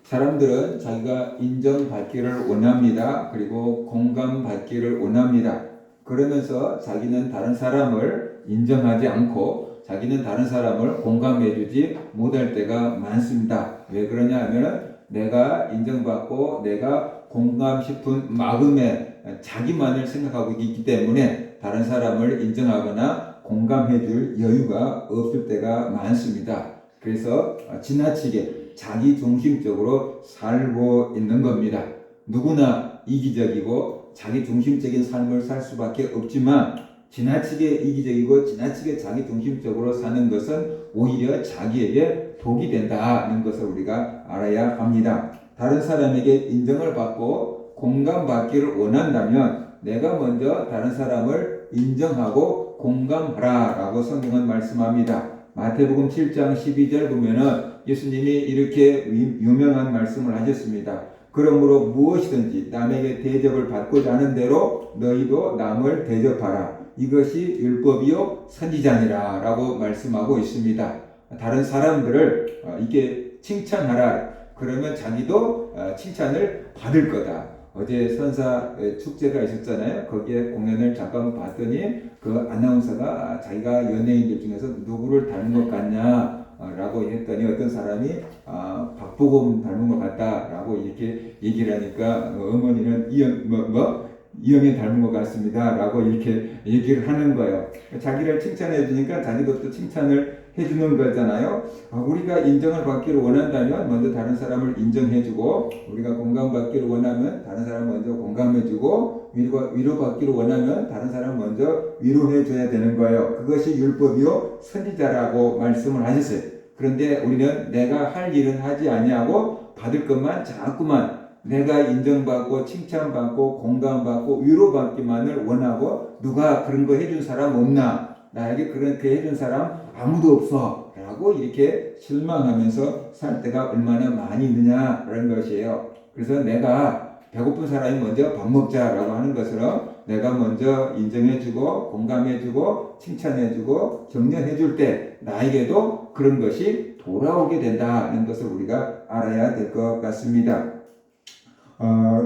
사람들은 자기가 인정받기를 원합니다. 그리고 공감받기를 원합니다. 그러면서 자기는 다른 사람을 인정하지 않고 자기는 다른 사람을 공감해주지 못할 때가 많습니다. 왜 그러냐 하면 내가 인정받고 내가 공감 싶은 마음에 자기만을 생각하고 있기 때문에 다른 사람을 인정하거나 공감해줄 여유가 없을 때가 많습니다. 그래서 지나치게 자기중심적으로 살고 있는 겁니다. 누구나 이기적이고 자기중심적인 삶을 살 수밖에 없지만 지나치게 이기적이고 지나치게 자기중심적으로 사는 것은 오히려 자기에게 독이 된다는 것을 우리가 알아야 합니다. 다른 사람에게 인정을 받고 공감받기를 원한다면 내가 먼저 다른 사람을 인정하고 공감하라 라고 성경은 말씀합니다. 마태복음 7장 12절 보면은 예수님이 이렇게 유명한 말씀을 하셨습니다. 그러므로 무엇이든지 남에게 대접을 받고자 하는 대로 너희도 남을 대접하라. 이것이 율법이요 선지자니라 라고 말씀하고 있습니다. 다른 사람들을 이렇게 칭찬하라. 그러면 자기도 칭찬을 받을 거다. 어제 선사 축제가 있었잖아요. 거기에 공연을 잠깐 봤더니 그 아나운서가 자기가 연예인들 중에서 누구를 닮은 것 같냐 라고 했더니 어떤 사람이 박보검 닮은 것 같다라고 이렇게 얘기를 하니까 어머니는 이영애 닮은 것 같습니다 라고 이렇게 얘기를 하는 거예요. 자기를 칭찬해 주니까 자기도 또 칭찬을 해주는 거잖아요. 우리가 인정을 받기를 원한다면 먼저 다른 사람을 인정해주고, 우리가 공감받기를 원하면 다른 사람 먼저 공감해주고, 위로받기를 원하면 다른 사람 먼저 위로해줘야 되는 거예요. 그것이 율법이요 선지자라고 말씀을 하셨어요. 그런데 우리는 내가 할 일은 하지 아니하고 받을 것만 자꾸만 내가 인정받고 칭찬받고 공감받고 위로받기만을 원하고, 누가 그런 거 해준 사람 없나? 나에게 그렇게 해준 사람 아무도 없어 라고 이렇게 실망하면서 살 때가 얼마나 많이 있느냐라는 것이에요. 그래서 내가 배고픈 사람이 먼저 밥 먹자라고 하는 것처럼 내가 먼저 인정해주고 공감해주고 칭찬해주고 격려해줄 때 나에게도 그런 것이 돌아오게 된다는 것을 우리가 알아야 될 것 같습니다.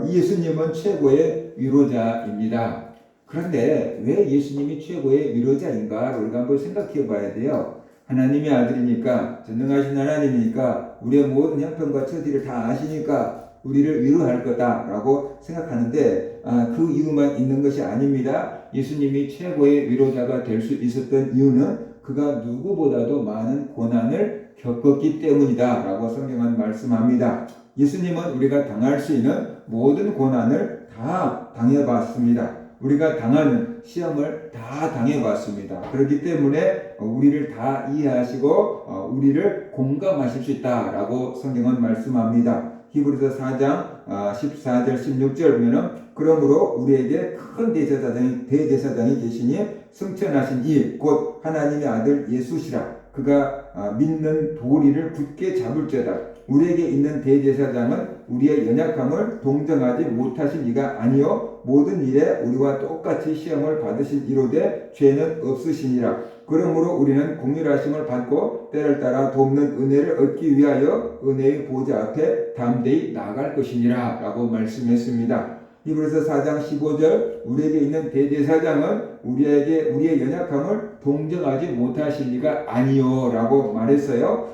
예수님은 최고의 위로자입니다. 그런데 왜 예수님이 최고의 위로자인가 우리가 한번 생각해 봐야 돼요. 하나님의 아들이니까, 전능하신 하나님이니까, 우리의 모든 형편과 처지를 다 아시니까 우리를 위로할 거다라고 생각하는데 그 이유만 있는 것이 아닙니다. 예수님이 최고의 위로자가 될 수 있었던 이유는 그가 누구보다도 많은 고난을 겪었기 때문이다 라고 성경은 말씀합니다. 예수님은 우리가 당할 수 있는 모든 고난을 다 당해봤습니다. 우리가 당하는 시험을 다 당해봤습니다. 그렇기 때문에 우리를 다 이해하시고 우리를 공감하실 수 있다라고 성경은 말씀합니다. 히브리서 4장 14절 16절 보면은 그러므로 우리에게 큰 대제사장이 계시니 승천하신 이 곧 하나님의 아들 예수시라. 그가 믿는 도리를 굳게 잡을지어다. 우리에게 있는 대제사장은 우리의 연약함을 동정하지 못하신 이가 아니요 모든 일에 우리와 똑같이 시험을 받으신 이로되 죄는 없으시니라. 그러므로 우리는 공률하심을 받고 때를 따라 돕는 은혜를 얻기 위하여 은혜의 보좌 앞에 담대히 나아갈 것이니라 라고 말씀했습니다. 히브리서 4장 15절 우리에게 있는 대제사장은 우리의 연약함을 동정하지 못하실 리가 아니요 라고 말했어요.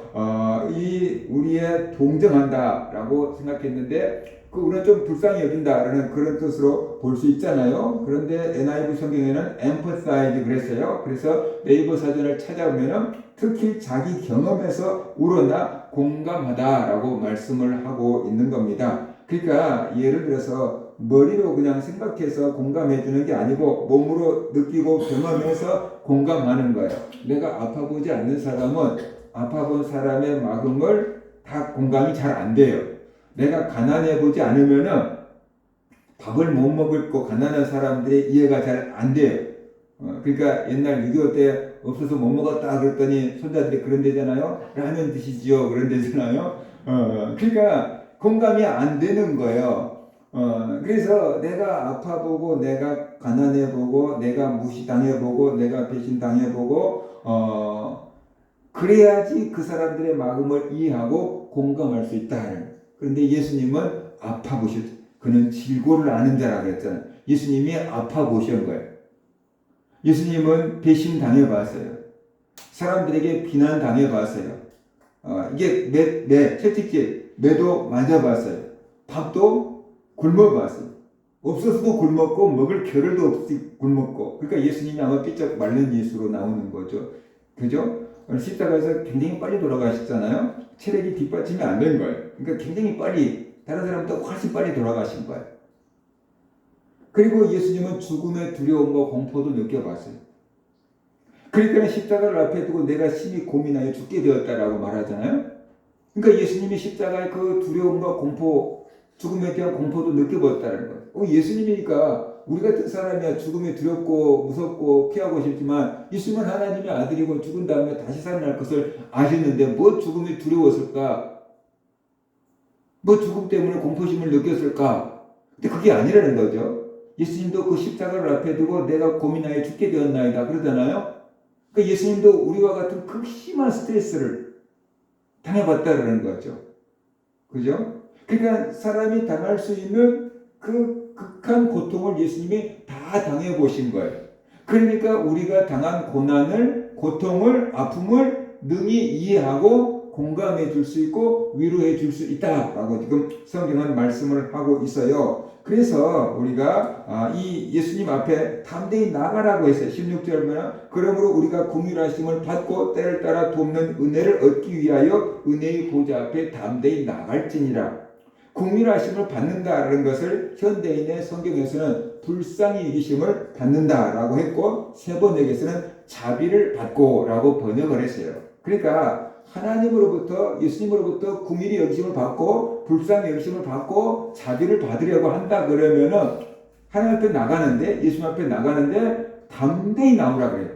우리의 동정한다 라고 생각했는데 우리는 좀 불쌍히 여긴다라는 그런 뜻으로 볼 수 있잖아요. 그런데 NIV 성경에는 empathize 그랬어요. 그래서 네이버 사전을 찾아보면 특히 자기 경험에서 우러나 공감하다라고 말씀을 하고 있는 겁니다. 그러니까 예를 들어서 머리로 그냥 생각해서 공감해 주는 게 아니고 몸으로 느끼고 경험해서 공감하는 거예요. 내가 아파보지 않는 사람은 아파본 사람의 마음을 다 공감이 잘 안 돼요. 내가 가난해 보지 않으면은 밥을 못 먹을 거 가난한 사람들의 이해가 잘 안 돼요. 그러니까 옛날 6.25 때 없어서 못 먹었다 그랬더니 손자들이 그런 데잖아요. 라면 드시지요 그런 데잖아요. 그러니까 공감이 안 되는 거예요. 그래서 내가 아파보고 내가 가난해보고 내가 무시당해보고 내가 배신당해보고 그래야지 그 사람들의 마음을 이해하고 공감할 수 있다. 그런데 예수님은 아파 보셨죠. 그는 질고를 아는 자라 그랬잖아요. 예수님이 아파 보신 거예요. 예수님은 배신 당해봤어요. 사람들에게 비난 당해봤어요. 이게 채찍질, 매도 맞아봤어요. 밥도 굶어봤어요. 없어서도 굶었고 먹을 겨를도 없이 굶었고. 그러니까 예수님이 아마 삐쩍 말른 예수로 나오는 거죠. 그죠? 십자가에서 굉장히 빨리 돌아가셨잖아요. 체력이 뒷받침이 안 된 거예요. 그러니까 굉장히 빨리, 다른 사람보다 훨씬 빨리 돌아가신 거예요. 그리고 예수님은 죽음의 두려움과 공포도 느껴봤어요. 그러니까 십자가를 앞에 두고 내가 심히 고민하여 죽게 되었다라고 말하잖아요. 그러니까 예수님이 십자가의 그 두려움과 공포, 죽음에 대한 공포도 느껴봤다는 거예요. 예수님이니까 우리 같은 사람이야 죽음이 두렵고 무섭고 피하고 싶지만 예수님은 하나님의 아들이고 죽은 다음에 다시 살아날 것을 아셨는데 뭐 죽음이 두려웠을까? 뭐 죽음 때문에 공포심을 느꼈을까? 근데 그게 아니라는 거죠. 예수님도 그 십자가를 앞에 두고 내가 고민하여 죽게 되었나이다 그러잖아요. 그러니까 예수님도 우리와 같은 극심한 스트레스를 당해봤다는 거죠. 그죠? 그러니까 사람이 당할 수 있는 그 극한 고통을 예수님이 다 당해보신 거예요. 그러니까 우리가 당한 고난을, 고통을, 아픔을 능히 이해하고 공감해 줄 수 있고 위로해 줄 수 있다라고 지금 성경은 말씀을 하고 있어요. 그래서 우리가 이 예수님 앞에 담대히 나가라고 했어요. 16절 보면 그러므로 우리가 긍휼하심을 받고 때를 따라 돕는 은혜를 얻기 위하여 은혜의 보좌 앞에 담대히 나갈지니라. 긍휼하심을 받는다라는 것을 현대인의 성경에서는 불쌍히 여기심을 받는다라고 했고 세번역에서는 자비를 받고라고 번역을 했어요. 그러니까 하나님으로부터 예수님으로부터 긍휼히 여기심을 받고 불쌍히 여기심을 받고 자비를 받으려고 한다 그러면은 하나님 앞에 나가는데 예수님 앞에 나가는데 담대히 나오라 그래요.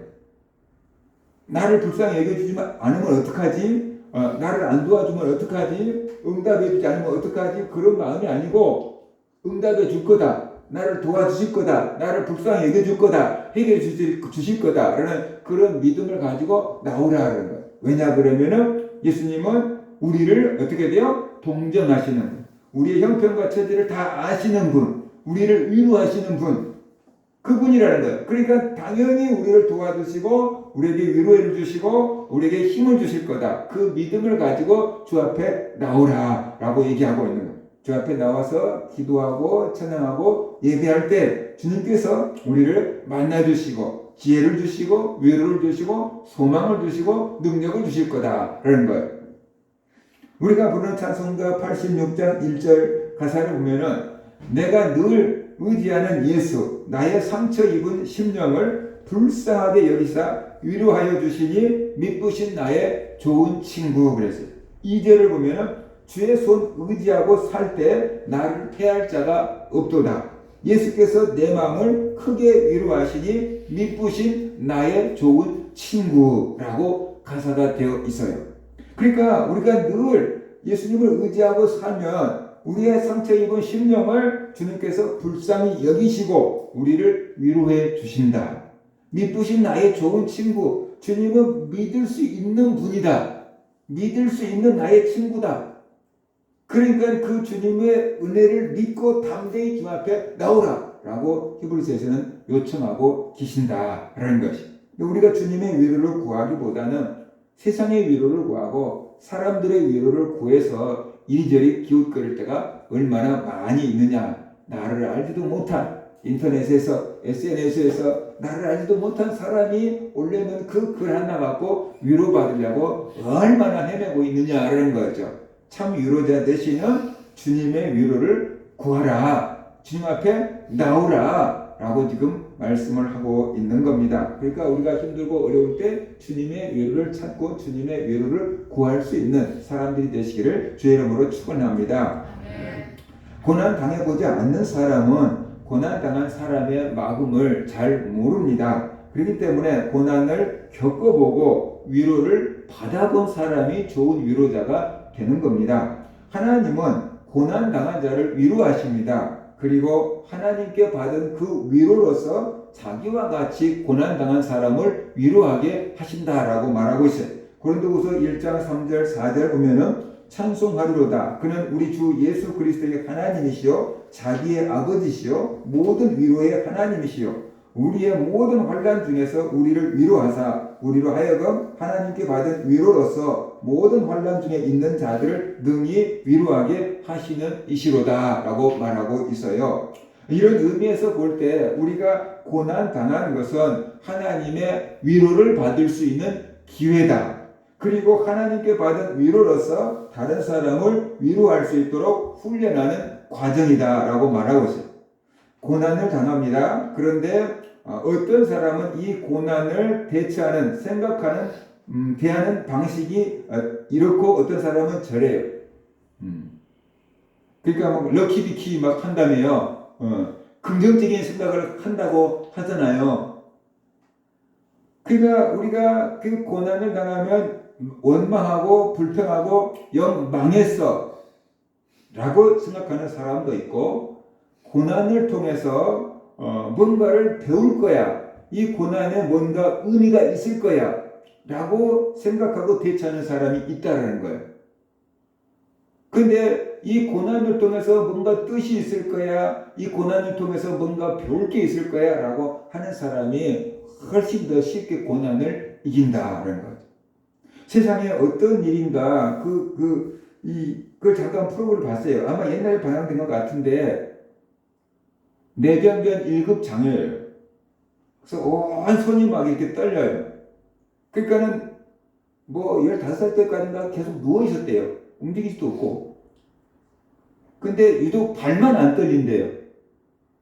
나를 불쌍히 여겨주지 않으면 어떡하지? 나를 안 도와주면 어떡하지? 응답해주지 않으면 어떡하지? 그런 마음이 아니고 응답해 줄 거다. 나를 도와주실 거다. 나를 불쌍히 여겨줄 거다. 해결해 주실 거다. 라는 그런 믿음을 가지고 나오라는 거예요. 왜냐 그러면은 예수님은 우리를 어떻게 돼요? 동정하시는 분. 우리의 형편과 처지를 다 아시는 분. 우리를 위로하시는 분. 그분이라는 거예요. 그러니까 당연히 우리를 도와주시고 우리에게 위로를 주시고 우리에게 힘을 주실 거다. 그 믿음을 가지고 주 앞에 나오라 라고 얘기하고 있는 거예요. 주 앞에 나와서 기도하고 찬양하고 예배할 때 주님께서 우리를 만나주시고 지혜를 주시고 위로를 주시고 소망을 주시고 능력을 주실 거다라는 거예요. 우리가 부르는 찬송가 86장 1절 가사를 보면은 내가 늘 의지하는 예수 나의 상처 입은 심령을 불쌍하게 여기사 위로하여 주시니 미쁘신 나의 좋은 친구 그랬어요. 2절을 보면은 주의 손 의지하고 살 때 나를 패할 자가 없도다. 예수께서 내 마음을 크게 위로하시니 미쁘신 나의 좋은 친구라고 가사가 되어 있어요. 그러니까 우리가 늘 예수님을 의지하고 살면 우리의 상처 입은 심령을 주님께서 불쌍히 여기시고 우리를 위로해 주신다. 미쁘신 나의 좋은 친구, 주님은 믿을 수 있는 분이다. 믿을 수 있는 나의 친구다. 그러니까 그 주님의 은혜를 믿고 담대히 주 앞에 나오라 라고 히브리서에서는 요청하고 계신다라는 것이. 우리가 주님의 위로를 구하기보다는 세상의 위로를 구하고 사람들의 위로를 구해서 이리저리 기웃거릴 때가 얼마나 많이 있느냐. 나를 알지도 못한 인터넷에서 SNS에서 나를 알지도 못한 사람이 올려놓은 그 글 하나 갖고 위로받으려고 얼마나 헤매고 있느냐라는 거죠. 참 위로자 되시는 주님의 위로를 구하라. 주님 앞에 나오라 라고 지금 말씀을 하고 있는 겁니다. 그러니까 우리가 힘들고 어려울 때 주님의 위로를 찾고 주님의 위로를 구할 수 있는 사람들이 되시기를 주의 이름으로 축원합니다. 고난 당해보지 않는 사람은 고난당한 사람의 마음을 잘 모릅니다. 그렇기 때문에 고난을 겪어보고 위로를 받아본 사람이 좋은 위로자가 되는 겁니다. 하나님은 고난당한 자를 위로하십니다. 그리고 하나님께 받은 그 위로로서 자기와 같이 고난당한 사람을 위로하게 하신다라고 말하고 있어요. 고린도후서 1장 3절 4절 보면은 찬송하리로다. 그는 우리 주 예수 그리스도의 하나님이시요 자기의 아버지시요 모든 위로의 하나님이시요 우리의 모든 환난 중에서 우리를 위로하사 우리로 하여금 하나님께 받은 위로로서 모든 환난 중에 있는 자들을 능히 위로하게 하시는 이시로다 라고 말하고 있어요. 이런 의미에서 볼 때 우리가 고난 당하는 것은 하나님의 위로를 받을 수 있는 기회다. 그리고 하나님께 받은 위로로서 다른 사람을 위로할 수 있도록 훈련하는 과정이다 라고 말하고 있어요. 고난을 당합니다. 그런데 어떤 사람은 이 고난을 대처하는, 생각하는, 대하는 방식이 이렇고 어떤 사람은 저래요. 그러니까 막 럭키비키 막 한다며요. 긍정적인 생각을 한다고 하잖아요. 그러니까 우리가 그 고난을 당하면 원망하고 불평하고 영 망했어 라고 생각하는 사람도 있고, 고난을 통해서 뭔가를 배울 거야, 이 고난에 뭔가 의미가 있을 거야 라고 생각하고 대처하는 사람이 있다라는 거예요. 근데 이 고난을 통해서 뭔가 뜻이 있을 거야, 이 고난을 통해서 뭔가 배울 게 있을 거야 라고 하는 사람이 훨씬 더 쉽게 고난을 이긴다라는 거죠. 세상에 어떤 일인가 그걸 잠깐 프로그램을 봤어요. 아마 옛날에 방영된 것 같은데, 뇌병변 1급 장애예요. 그래서 온 손이 막 이렇게 떨려요. 그러니까는 뭐 15살 때까지인가 계속 누워 있었대요. 움직이지도 없고. 근데 유독 발만 안 떨린대요.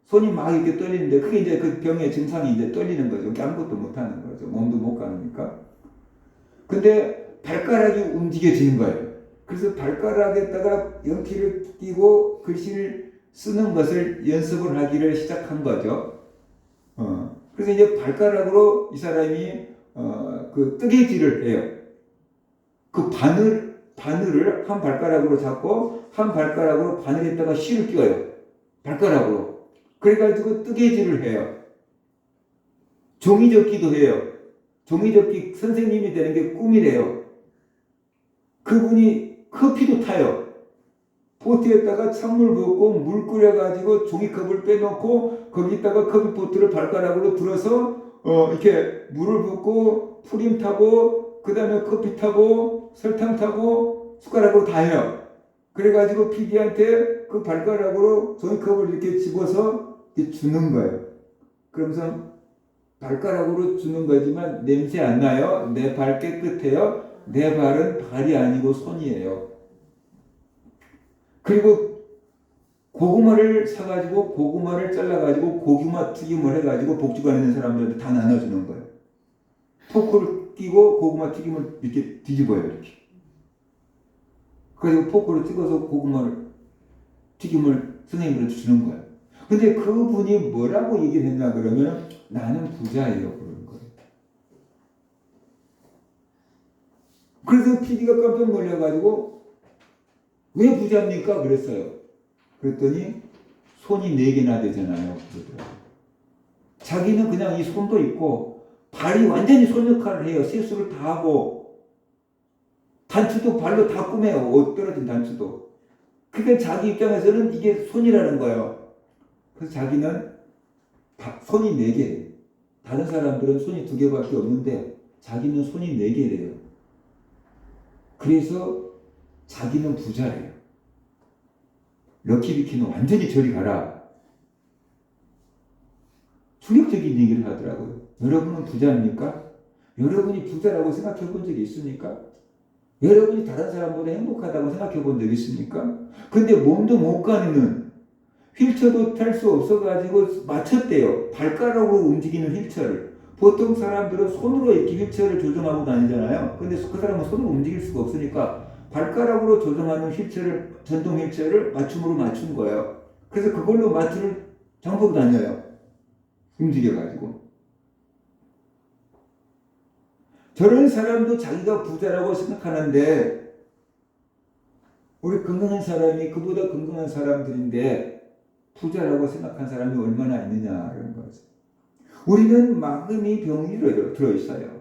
손이 막 이렇게 떨리는데, 그게 이제 그 병의 증상이 이제 떨리는 거죠. 아무것도 못 하는 거죠. 몸도 못 가니까. 근데 발가락이 움직여지는 거예요. 그래서 발가락에다가 연필을 띄고 글씨를 쓰는 것을 연습을 하기를 시작한 거죠. 그래서 이제 발가락으로 이 사람이 그 뜨개질을 해요. 그 바늘을 한 발가락으로 잡고 한 발가락으로 바늘에다가 실을 끼워요. 발가락으로. 그래가지고 뜨개질을 해요. 종이접기도 해요. 종이접기 선생님이 되는 게 꿈이래요. 그분이 커피도 타요. 포트에다가 찬물 붓고 물 끓여가지고 종이컵을 빼놓고 거기다가 커피포트를 발가락으로 들어서 이렇게 물을 붓고 프림 타고 그 다음에 커피 타고 설탕 타고 숟가락으로 다 해요. 그래가지고 PD한테 그 발가락으로 종이컵을 이렇게 집어서 이렇게 주는 거예요. 그러면서 발가락으로 주는 거지만 냄새 안 나요. 내 발 깨끗해요. 내 발은 발이 아니고 손이에요. 그리고 고구마를 사가지고 고구마를 잘라가지고 고구마 튀김을 해가지고 복지관에 있는 사람들한테 다 나눠주는 거예요. 포크를 끼고 고구마 튀김을 이렇게 뒤집어요. 이렇게. 그래서 포크를 찍어서 고구마를 튀김을 선생님들한테 주는 거예요. 근데 그분이 뭐라고 얘기를 했나 그러면 나는 부자예요 그러는 거예요. 그래서 PD가 깜짝 놀라가지고 왜 부자입니까? 그랬어요. 그랬더니 손이 4개나 되잖아요. 그러더라고요. 자기는 그냥 이 손도 있고 발이 완전히 손 역할을 해요. 세수를 다 하고 단추도 발로 다 꾸며요. 옷 떨어진 단추도. 그러니까 자기 입장에서는 이게 손이라는 거예요. 그래서 자기는 손이 4개. 다른 사람들은 손이 2개밖에 없는데 자기는 손이 4개래요. 그래서 자기는 부자래요. 럭키비키는 완전히 저리 가라. 충격적인 얘기를 하더라고요. 여러분은 부자입니까? 여러분이 부자라고 생각해 본 적이 있습니까? 여러분이 다른 사람보다 행복하다고 생각해 본 적이 있습니까? 근데 몸도 못 가는, 휠체어도 탈 수 없어가지고 맞췄대요. 발가락으로 움직이는 휠체어를. 보통 사람들은 손으로 이렇게 휠체어를 조정하고 다니잖아요. 근데 그 사람은 손으로 움직일 수가 없으니까 발가락으로 조정하는 휠체어를, 전동 휠체어를 맞춤으로 맞춘 거예요. 그래서 그걸로 마트를 장보고 다녀요. 움직여가지고. 저런 사람도 자기가 부자라고 생각하는데, 우리 건강한 사람이 그보다 건강한 사람들인데 부자라고 생각한 사람이 얼마나 있느냐라는 거죠. 우리는 마음이 병이 들어있어요.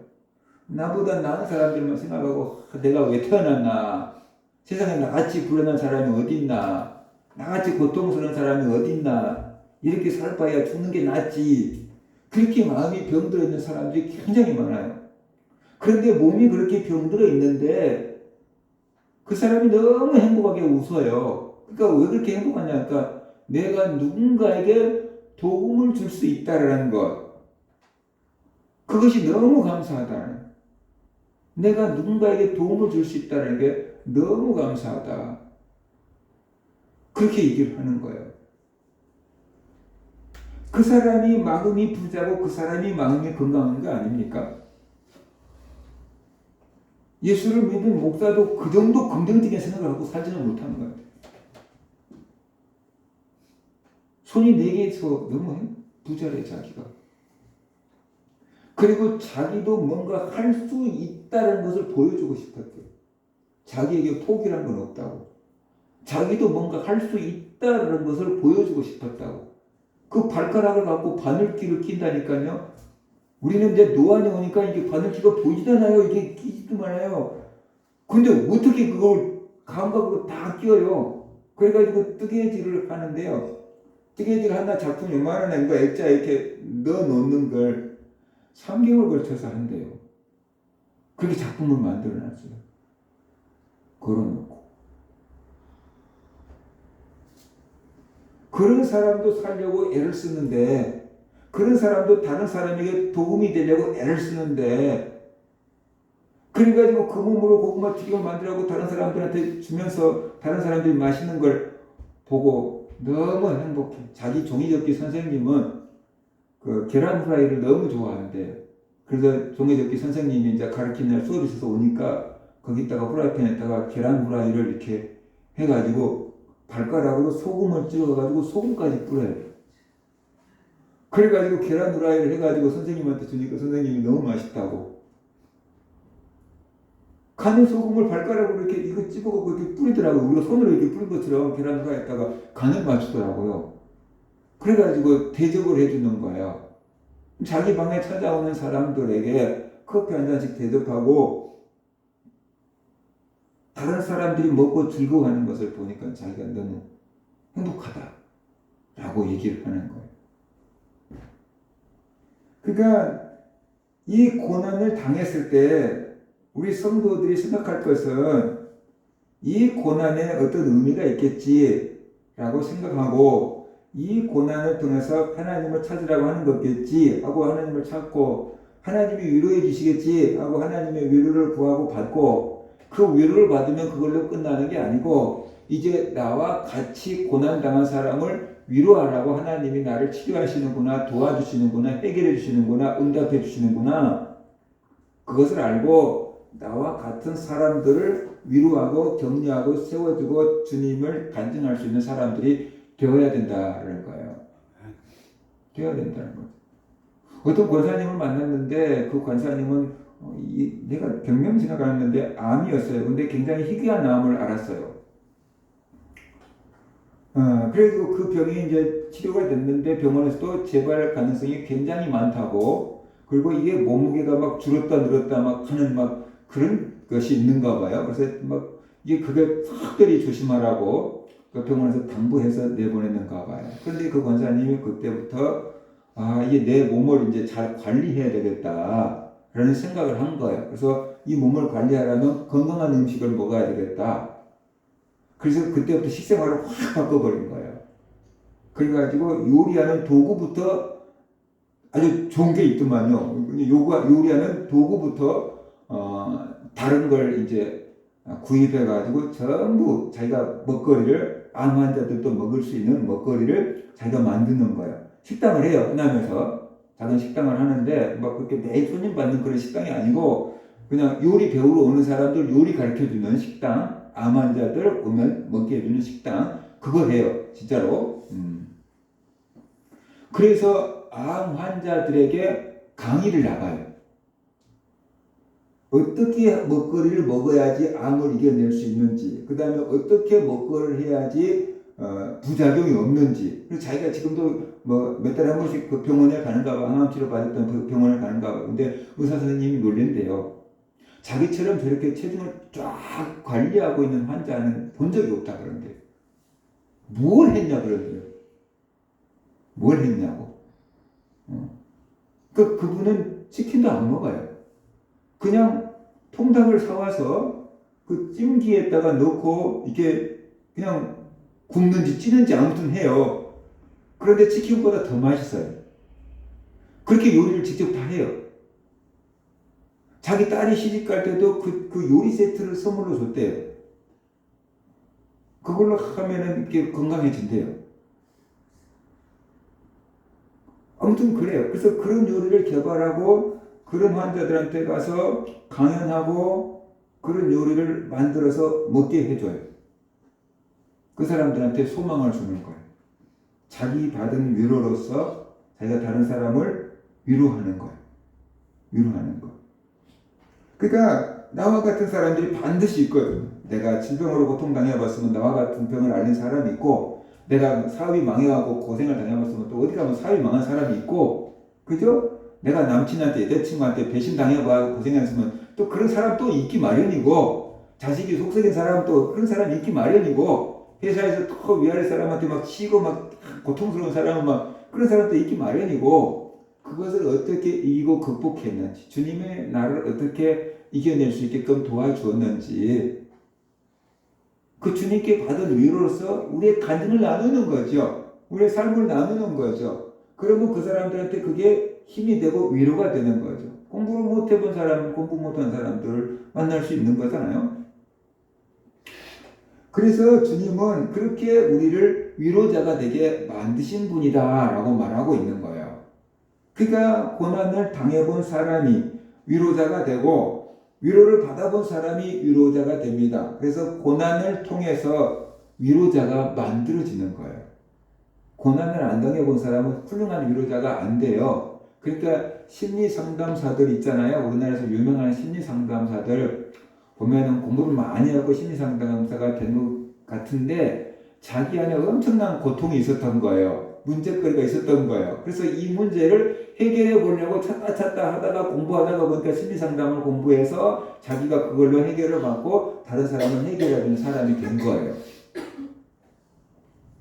나보다 나은 사람들만 생각하고 내가 왜 태어났나 세상에 나같이 불행한 사람이 어디 있나? 나같이 고통스러운 사람이 어디 있나? 이렇게 살 바에야 죽는 게 낫지. 그렇게 마음이 병들어 있는 사람들이 굉장히 많아요. 그런데 몸이 그렇게 병들어 있는데 그 사람이 너무 행복하게 웃어요. 그러니까 왜 그렇게 행복하냐? 그러니까 내가 누군가에게 도움을 줄 수 있다라는 것. 그것이 너무 감사하다. 내가 누군가에게 도움을 줄 수 있다는 게 너무 감사하다. 그렇게 얘기를 하는 거예요. 그 사람이 마음이 부자고 그 사람이 마음이 건강한 거 아닙니까? 예수를 믿은 목사도 그 정도 긍정적인 생각을 하고 살지는 못하는 거예요. 손이 네 개에서 너무 부자래 자기가. 그리고 자기도 뭔가 할 수 있다는 것을 보여주고 싶었대요. 자기에게 포기란 건 없다고. 자기도 뭔가 할 수 있다는 것을 보여주고 싶었다고. 그 발가락을 갖고 바늘귀를 낀다니까요. 우리는 이제 노안이 오니까 이게 바늘귀가 보이잖아요. 이게 끼지도 말아요. 근데 어떻게 그걸 감각으로 다 끼워요. 그래가지고 뜨개질을 하는데요. 뜨개질 하나 작품 요만한 거 액자 이렇게 넣어 놓는 걸 3개월 걸쳐서 한대요. 그렇게 작품을 만들어 놨어요. 걸어놓고. 그런 사람도 살려고 애를 쓰는데, 그런 사람도 다른 사람에게 도움이 되려고 애를 쓰는데, 그래가지고 그 몸으로 고구마 튀김을 만들라고 다른 사람들한테 주면서 다른 사람들이 마시는 걸 보고 너무 행복해. 자기 종이접기 선생님은 그 계란 후라이를 너무 좋아하는데, 그래서 종이접기 선생님이 이제 가르치는 날 수업이 있어서 오니까 거기다가 후라이팬에다가 계란 후라이를 이렇게 해가지고 발가락으로 소금을 찍어가지고 소금까지 뿌려요. 그래가지고 계란 후라이를 해가지고 선생님한테 주니까 선생님이 너무 맛있다고. 간을 소금을 발가락으로 이렇게 이거 집어갖고 이렇게 뿌리더라고요. 우리가 손으로 이렇게 뿌린 것처럼 계란 후라이에다가 간을 맞추더라고요. 그래가지고 대접을 해주는 거예요. 자기 방에 찾아오는 사람들에게 커피 한 잔씩 대접하고 다른 사람들이 먹고 즐거워하는 것을 보니까 자기가 너무 행복하다라고 얘기를 하는 거예요. 그러니까 이 고난을 당했을 때 우리 성도들이 생각할 것은 이 고난에 어떤 의미가 있겠지라고 생각하고 이 고난을 통해서 하나님을 찾으라고 하는 거겠지 하고 하나님을 찾고 하나님이 위로해 주시겠지 하고 하나님의 위로를 구하고 받고 그 위로를 받으면 그걸로 끝나는 게 아니고 이제 나와 같이 고난당한 사람을 위로하라고 하나님이 나를 치료하시는구나, 도와주시는구나, 해결해 주시는구나, 응답해 주시는구나. 그것을 알고 나와 같은 사람들을 위로하고 격려하고 세워주고 주님을 간증할 수 있는 사람들이 되어야 된다는 거예요. 되어야 된다는 거죠. 어떤 권사님을 만났는데 그 권사님은 내가 병명 생각하는데 암이었어요. 근데 굉장히 희귀한 암을 앓았어요. 그래도 그 병이 이제 치료가 됐는데 병원에서도 재발 가능성이 굉장히 많다고 그리고 이게 몸무게가 막 줄었다 늘었다 막 하는 막 그런 것이 있는가 봐요. 그래서 막 이게 그게 특별히 조심하라고 그 병원에서 당부해서 내보냈는가 봐요. 그런데 그 권사님이 그때부터 이게 내 몸을 이제 잘 관리해야 되겠다. 라는 생각을 한 거예요. 그래서 이 몸을 관리하려면 건강한 음식을 먹어야 되겠다. 그래서 그때부터 식생활을 확 바꿔버린 거예요. 그래가지고 요리하는 도구부터 아주 좋은 게 있더만요. 요리하는 도구부터 다른 걸 이제 구입해가지고 전부 자기가 먹거리를 암 환자들도 먹을 수 있는 먹거리를 자기가 만드는 거예요. 식당을 해요. 끝나면서 작은 식당을 하는데 막 그렇게 매일 손님 받는 그런 식당이 아니고 그냥 요리 배우러 오는 사람들 요리 가르쳐주는 식당, 암 환자들 오면 먹게 해주는 식당 그걸 해요. 진짜로. 그래서 암 환자들에게 강의를 나가요. 어떻게 먹거리를 먹어야지 암을 이겨낼 수 있는지, 그 다음에 어떻게 먹거리를 해야지 부작용이 없는지. 그래서 자기가 지금도 뭐 몇 달에 한 번씩 그 병원에 가는가 봐. 항암 치료 받았던 그 병원에 가는가 봐. 근데 의사 선생님이 놀린대요. 자기처럼 저렇게 체중을 쫙 관리하고 있는 환자는 본 적이 없다 그런데 뭘 했냐 그러더래요. 뭘 했냐고. 그분은 치킨도 안 먹어요. 그냥 통닭을 사와서 그 찜기에다가 넣고 이게 그냥 굽는지 찌는지 아무튼 해요. 그런데 치킨보다 더 맛있어요. 그렇게 요리를 직접 다 해요. 자기 딸이 시집갈 때도 그 요리 세트를 선물로 줬대요. 그걸로 하면은 이렇게 건강해진대요. 아무튼 그래요. 그래서 그런 요리를 개발하고 그런 환자들한테 가서 강연하고 그런 요리를 만들어서 먹게 해줘요. 그 사람들한테 소망을 주는 거예요. 자기 받은 위로로서 자기가 다른 사람을 위로하는 거예요. 위로하는 거. 그러니까 나와 같은 사람들이 반드시 있거든요. 내가 질병으로 고통당해봤으면 나와 같은 병을 앓는 사람이 있고 내가 사업이 망해가고 고생을 당해봤으면 또 어디 가면 사업이 망한 사람이 있고 그죠? 내가 남친한테 여자친구한테 배신당해봐 고생했으면 또 그런 사람 또 있기 마련이고 자식이 속썩인 사람 또 그런 사람 있기 마련이고 회사에서 또 위아래 사람한테 막 치고 막 고통스러운 사람은 막 그런 사람도 있기 마련이고 그것을 어떻게 이기고 극복했는지 주님의 나를 어떻게 이겨낼 수 있게끔 도와주었는지 그 주님께 받은 위로로서 우리의 간증을 나누는 거죠. 우리의 삶을 나누는 거죠. 그러면 그 사람들한테 그게 힘이 되고 위로가 되는 거죠. 공부를 못 해본 사람, 공부 못한 사람들을 만날 수 있는 거잖아요. 그래서 주님은 그렇게 우리를 위로자가 되게 만드신 분이다 라고 말하고 있는 거예요. 그러니까 고난을 당해본 사람이 위로자가 되고 위로를 받아본 사람이 위로자가 됩니다. 그래서 고난을 통해서 위로자가 만들어지는 거예요. 고난을 안 당해본 사람은 훌륭한 위로자가 안 돼요. 그러니까 심리상담사들 있잖아요. 우리나라에서 유명한 심리상담사들 보면은 공부를 많이 하고 심리상담사가 된 것 같은데 자기 안에 엄청난 고통이 있었던 거예요. 문제거리가 있었던 거예요. 그래서 이 문제를 해결해 보려고 찾다 하다가 공부하다가 보니까 심리상담을 공부해서 자기가 그걸로 해결을 받고 다른 사람을 해결하는 사람이 된 거예요.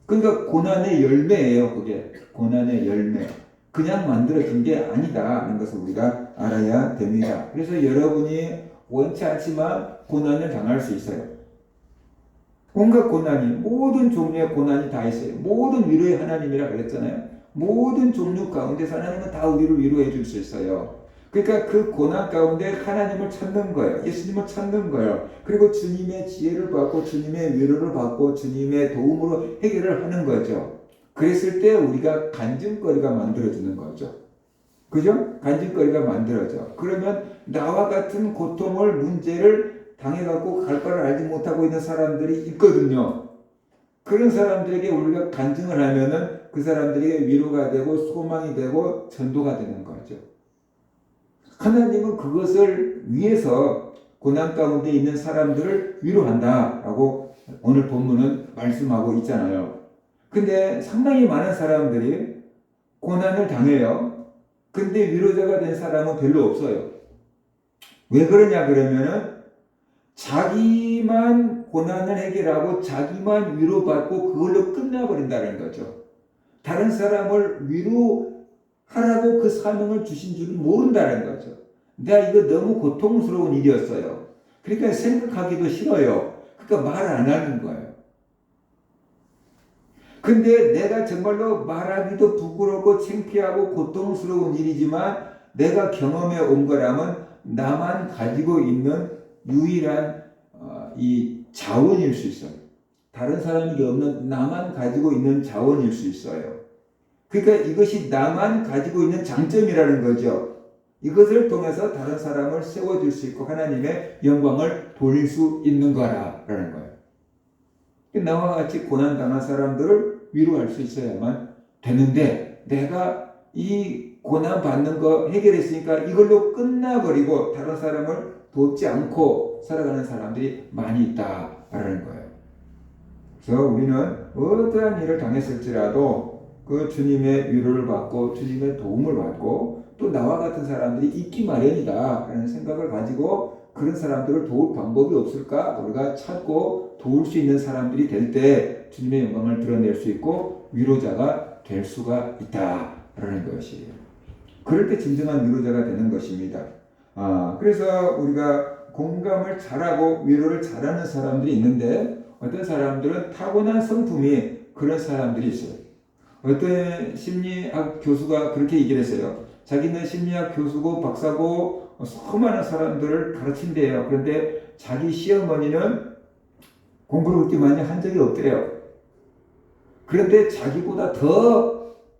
그러니까 고난의 열매예요. 그게 고난의 열매. 그냥 만들어진 게 아니다라는 것을 우리가 알아야 됩니다. 그래서 여러분이 원치 않지만 고난을 당할 수 있어요. 온갖 고난이 모든 종류의 고난이 다 있어요. 모든 위로의 하나님이라 그랬잖아요. 모든 종류 가운데서 하나님은 다 우리를 위로해 줄 수 있어요. 그러니까 그 고난 가운데 하나님을 찾는 거예요. 예수님을 찾는 거예요. 그리고 주님의 지혜를 받고 주님의 위로를 받고 주님의 도움으로 해결을 하는 거죠. 그랬을 때 우리가 간증거리가 만들어지는 거죠. 그죠? 간증거리가 만들어져. 그러면 나와 같은 고통을 문제를 당해갖고 갈 바를 알지 못하고 있는 사람들이 있거든요. 그런 사람들에게 우리가 간증을 하면은 그 사람들에게 위로가 되고 소망이 되고 전도가 되는 거죠. 하나님은 그것을 위해서 고난 가운데 있는 사람들을 위로한다라고 오늘 본문은 말씀하고 있잖아요. 근데 상당히 많은 사람들이 고난을 당해요. 근데 위로자가 된 사람은 별로 없어요. 왜 그러냐 그러면은 자기만 고난을 해결하고 자기만 위로받고 그걸로 끝나버린다는 거죠. 다른 사람을 위로하라고 그 사명을 주신 줄은 모른다는 거죠. 내가 이거 너무 고통스러운 일이었어요. 그러니까 생각하기도 싫어요. 그러니까 말 안 하는 거예요. 근데 내가 정말로 말하기도 부끄럽고 창피하고 고통스러운 일이지만 내가 경험해 온 거라면 나만 가지고 있는 유일한 이 자원일 수 있어요. 다른 사람이 없는 나만 가지고 있는 자원일 수 있어요. 그러니까 이것이 나만 가지고 있는 장점이라는 거죠. 이것을 통해서 다른 사람을 세워줄 수 있고 하나님의 영광을 돌릴 수 있는 거라는 거예요. 나와 같이 고난당한 사람들을 위로할 수 있어야만 되는데 내가 이 고난받는 거 해결했으니까 이걸로 끝나버리고 다른 사람을 돕지 않고 살아가는 사람들이 많이 있다라는 거예요. 그래서 우리는 어떠한 일을 당했을지라도 그 주님의 위로를 받고 주님의 도움을 받고 또 나와 같은 사람들이 있기 마련이다 라는 생각을 가지고 그런 사람들을 도울 방법이 없을까? 우리가 찾고 도울 수 있는 사람들이 될 때 주님의 영광을 드러낼 수 있고 위로자가 될 수가 있다라는 것이에요. 그럴 때 진정한 위로자가 되는 것입니다. 그래서 우리가 공감을 잘하고 위로를 잘하는 사람들이 있는데 어떤 사람들은 타고난 성품이 그런 사람들이 있어요. 어떤 심리학 교수가 그렇게 얘기를 했어요. 자기는 심리학 교수고 박사고 수많은 사람들을 가르친대요. 그런데 자기 시어머니는 공부를 그렇게 많이 한 적이 없대요. 그런데 자기보다 더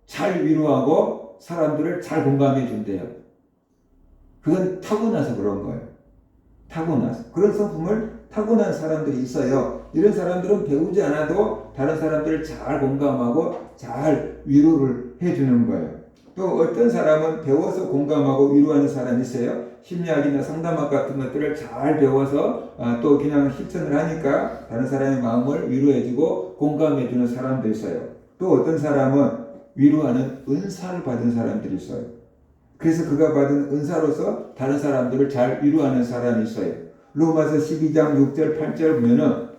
잘 위로하고 사람들을 잘 공감해 준대요. 그건 타고나서 그런 거예요. 타고나서. 그런 성품을 타고난 사람들이 있어요. 이런 사람들은 배우지 않아도 다른 사람들을 잘 공감하고 잘 위로를 해주는 거예요. 또 어떤 사람은 배워서 공감하고 위로하는 사람이 있어요. 심리학이나 상담학 같은 것들을 잘 배워서 또 그냥 실천을 하니까 다른 사람의 마음을 위로해주고 공감해주는 사람도 있어요. 또 어떤 사람은 위로하는 은사를 받은 사람들이 있어요. 그래서 그가 받은 은사로서 다른 사람들을 잘 위로하는 사람이 있어요. 로마서 12장 6절 8절 보면은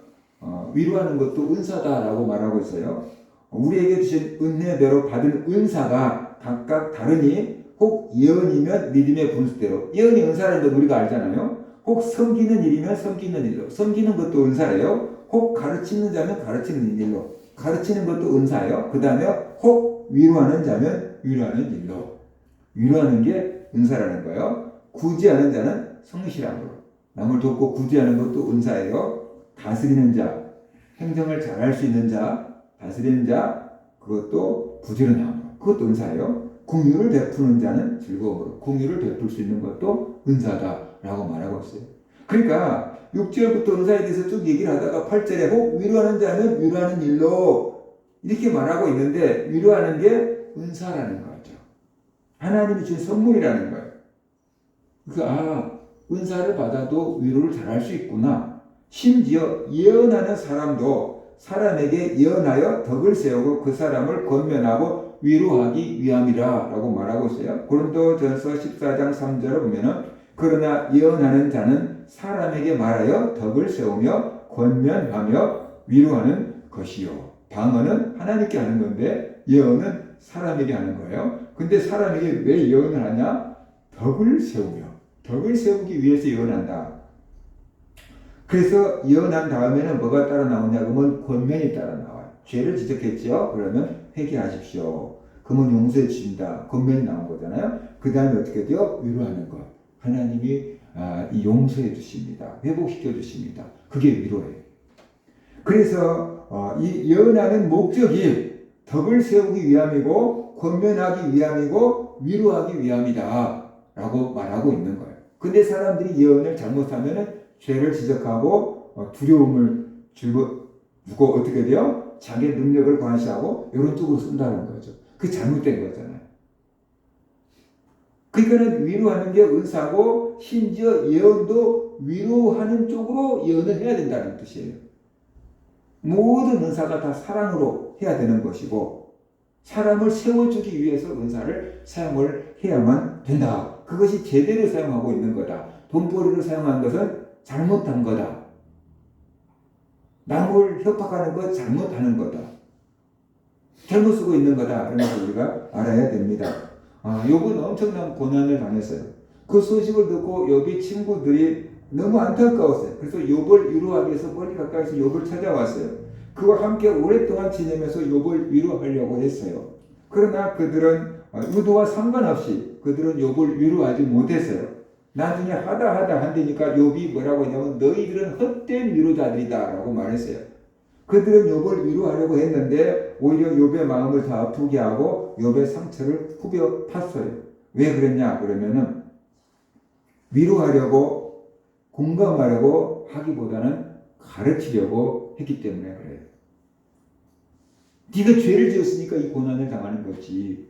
위로하는 것도 은사다라고 말하고 있어요. 우리에게 주신 은혜대로 받은 은사가 각각 다르니 혹 예언이면 믿음의 분수대로. 예언이 은사라는 건 우리가 알잖아요. 혹 섬기는 일이면 섬기는 일로. 섬기는 것도 은사래요. 혹 가르치는 자면 가르치는 일로. 가르치는 것도 은사예요. 그 다음에 혹 위로하는 자면 위로하는 일로. 위로하는 게 은사라는 거예요. 구제하는 자는 성실함으로. 남을 돕고 구제하는 것도 은사예요. 다스리는 자, 행정을 잘할 수 있는 자, 다스리는 자, 그것도 부지런함으로. 그것도 은사예요. 공유를 베푸는 자는 즐거움으로. 공유를 베풀 수 있는 것도 은사다라고 말하고 있어요. 그러니까 6절부터 은사에 대해서 쭉 얘기를 하다가 8절에 혹 위로하는 자는 위로하는 일로 이렇게 말하고 있는데 위로하는 게 은사라는 거죠. 하나님이 주신 선물이라는 거예요. 은사를 받아도 위로를 잘할 수 있구나. 심지어 예언하는 사람도 사람에게 예언하여 덕을 세우고 그 사람을 권면하고 위로하기 위함이라 라고 말하고 있어요. 고린도전서 14장 3절을 보면은 그러나 예언하는 자는 사람에게 말하여 덕을 세우며 권면하며 위로하는 것이요. 방언은 하나님께 하는 건데 예언은 사람에게 하는 거예요. 근데 사람에게 왜 예언을 하냐? 덕을 세우며. 덕을 세우기 위해서 예언한다. 그래서 예언한 다음에는 뭐가 따라 나오냐? 그러면 권면이 따라 나와요. 죄를 지적했죠? 그러면 회개하십시오. 그러면 용서해 주신다. 권면이 나온 거잖아요. 그 다음에 어떻게 돼요? 위로하는 것. 하나님이 용서해 주십니다. 회복시켜 주십니다. 그게 위로예요. 그래서 이 예언하는 목적이 덕을 세우기 위함이고 권면하기 위함이고 위로하기 위함이다 라고 말하고 있는 거예요. 근데 사람들이 예언을 잘못하면 죄를 지적하고 두려움을 주고 어떻게 돼요? 자기의 능력을 과시하고 이런 쪽으로 쓴다는 거죠. 그게 잘못된 거잖아요. 그러니까 위로하는 게 은사고 심지어 예언도 위로하는 쪽으로 예언을 해야 된다는 뜻이에요. 모든 은사가 다 사랑으로 해야 되는 것이고 사람을 세워주기 위해서 은사를 사용을 해야만 된다. 그것이 제대로 사용하고 있는 거다. 돈벌이로 사용한 것은 잘못한 거다. 남을 협박하는 것 잘못하는 거다. 잘못 쓰고 있는 거다. 이런 것을 우리가 알아야 됩니다. 욥은 엄청난 고난을 당했어요. 그 소식을 듣고 욥의 친구들이 너무 안타까웠어요. 그래서 욥을 위로하기 위해서 멀리 가까이서 욥을 찾아왔어요. 그와 함께 오랫동안 지내면서 욥을 위로하려고 했어요. 그러나 그들은 의도와 상관없이 그들은 욥을 위로하지 못했어요. 나중에 하다 한다니까 욥이 뭐라고 했냐면 너희들은 헛된 위로자들이다 라고 말했어요. 그들은 욥을 위로하려고 했는데 오히려 욥의 마음을 더 아프게 하고 욥의 상처를 후벼 팠어요. 왜 그랬냐 그러면은 위로하려고 공감하려고 하기보다는 가르치려고 했기 때문에 그래요. 네가 죄를 지었으니까 이 고난을 당하는 거지.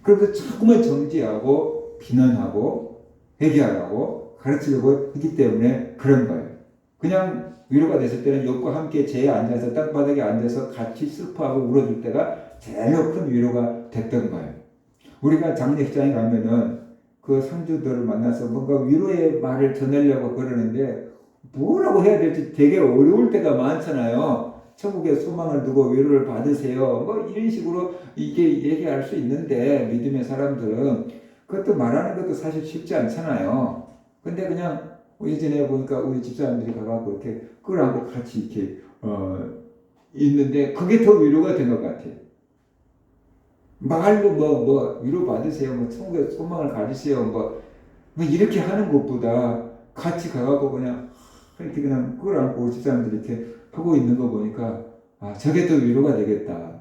그래서 자꾸만 정죄하고 비난하고 회개하라고 가르치려고 했기 때문에 그런 거예요. 그냥 위로가 됐을 때는 욥과 함께 재에 앉아서 땅바닥에 앉아서 같이 슬퍼하고 울어줄 때가 제일 큰 위로가 됐던 거예요. 우리가 장례식장에 가면은 그 상주들을 만나서 뭔가 위로의 말을 전하려고 그러는데 뭐라고 해야 될지 되게 어려울 때가 많잖아요. 천국에 소망을 두고 위로를 받으세요. 뭐 이런 식으로 이게 얘기할 수 있는데 믿음의 사람들은 그것도 말하는 것도 사실 쉽지 않잖아요. 근데 그냥 예전에 보니까 우리 집사람들이 가갖고 이렇게 끌어안고 같이 이렇게 있는데 그게 더 위로가 된 것 같아요. 말로 뭐 위로 받으세요. 뭐 천국에 소망을 가지세요. 뭐 이렇게 하는 것보다 같이 가갖고 그냥 이렇게 그냥 끌어안고 우리 집사람들이 이렇게 하고 있는 거 보니까 아 저게 더 위로가 되겠다.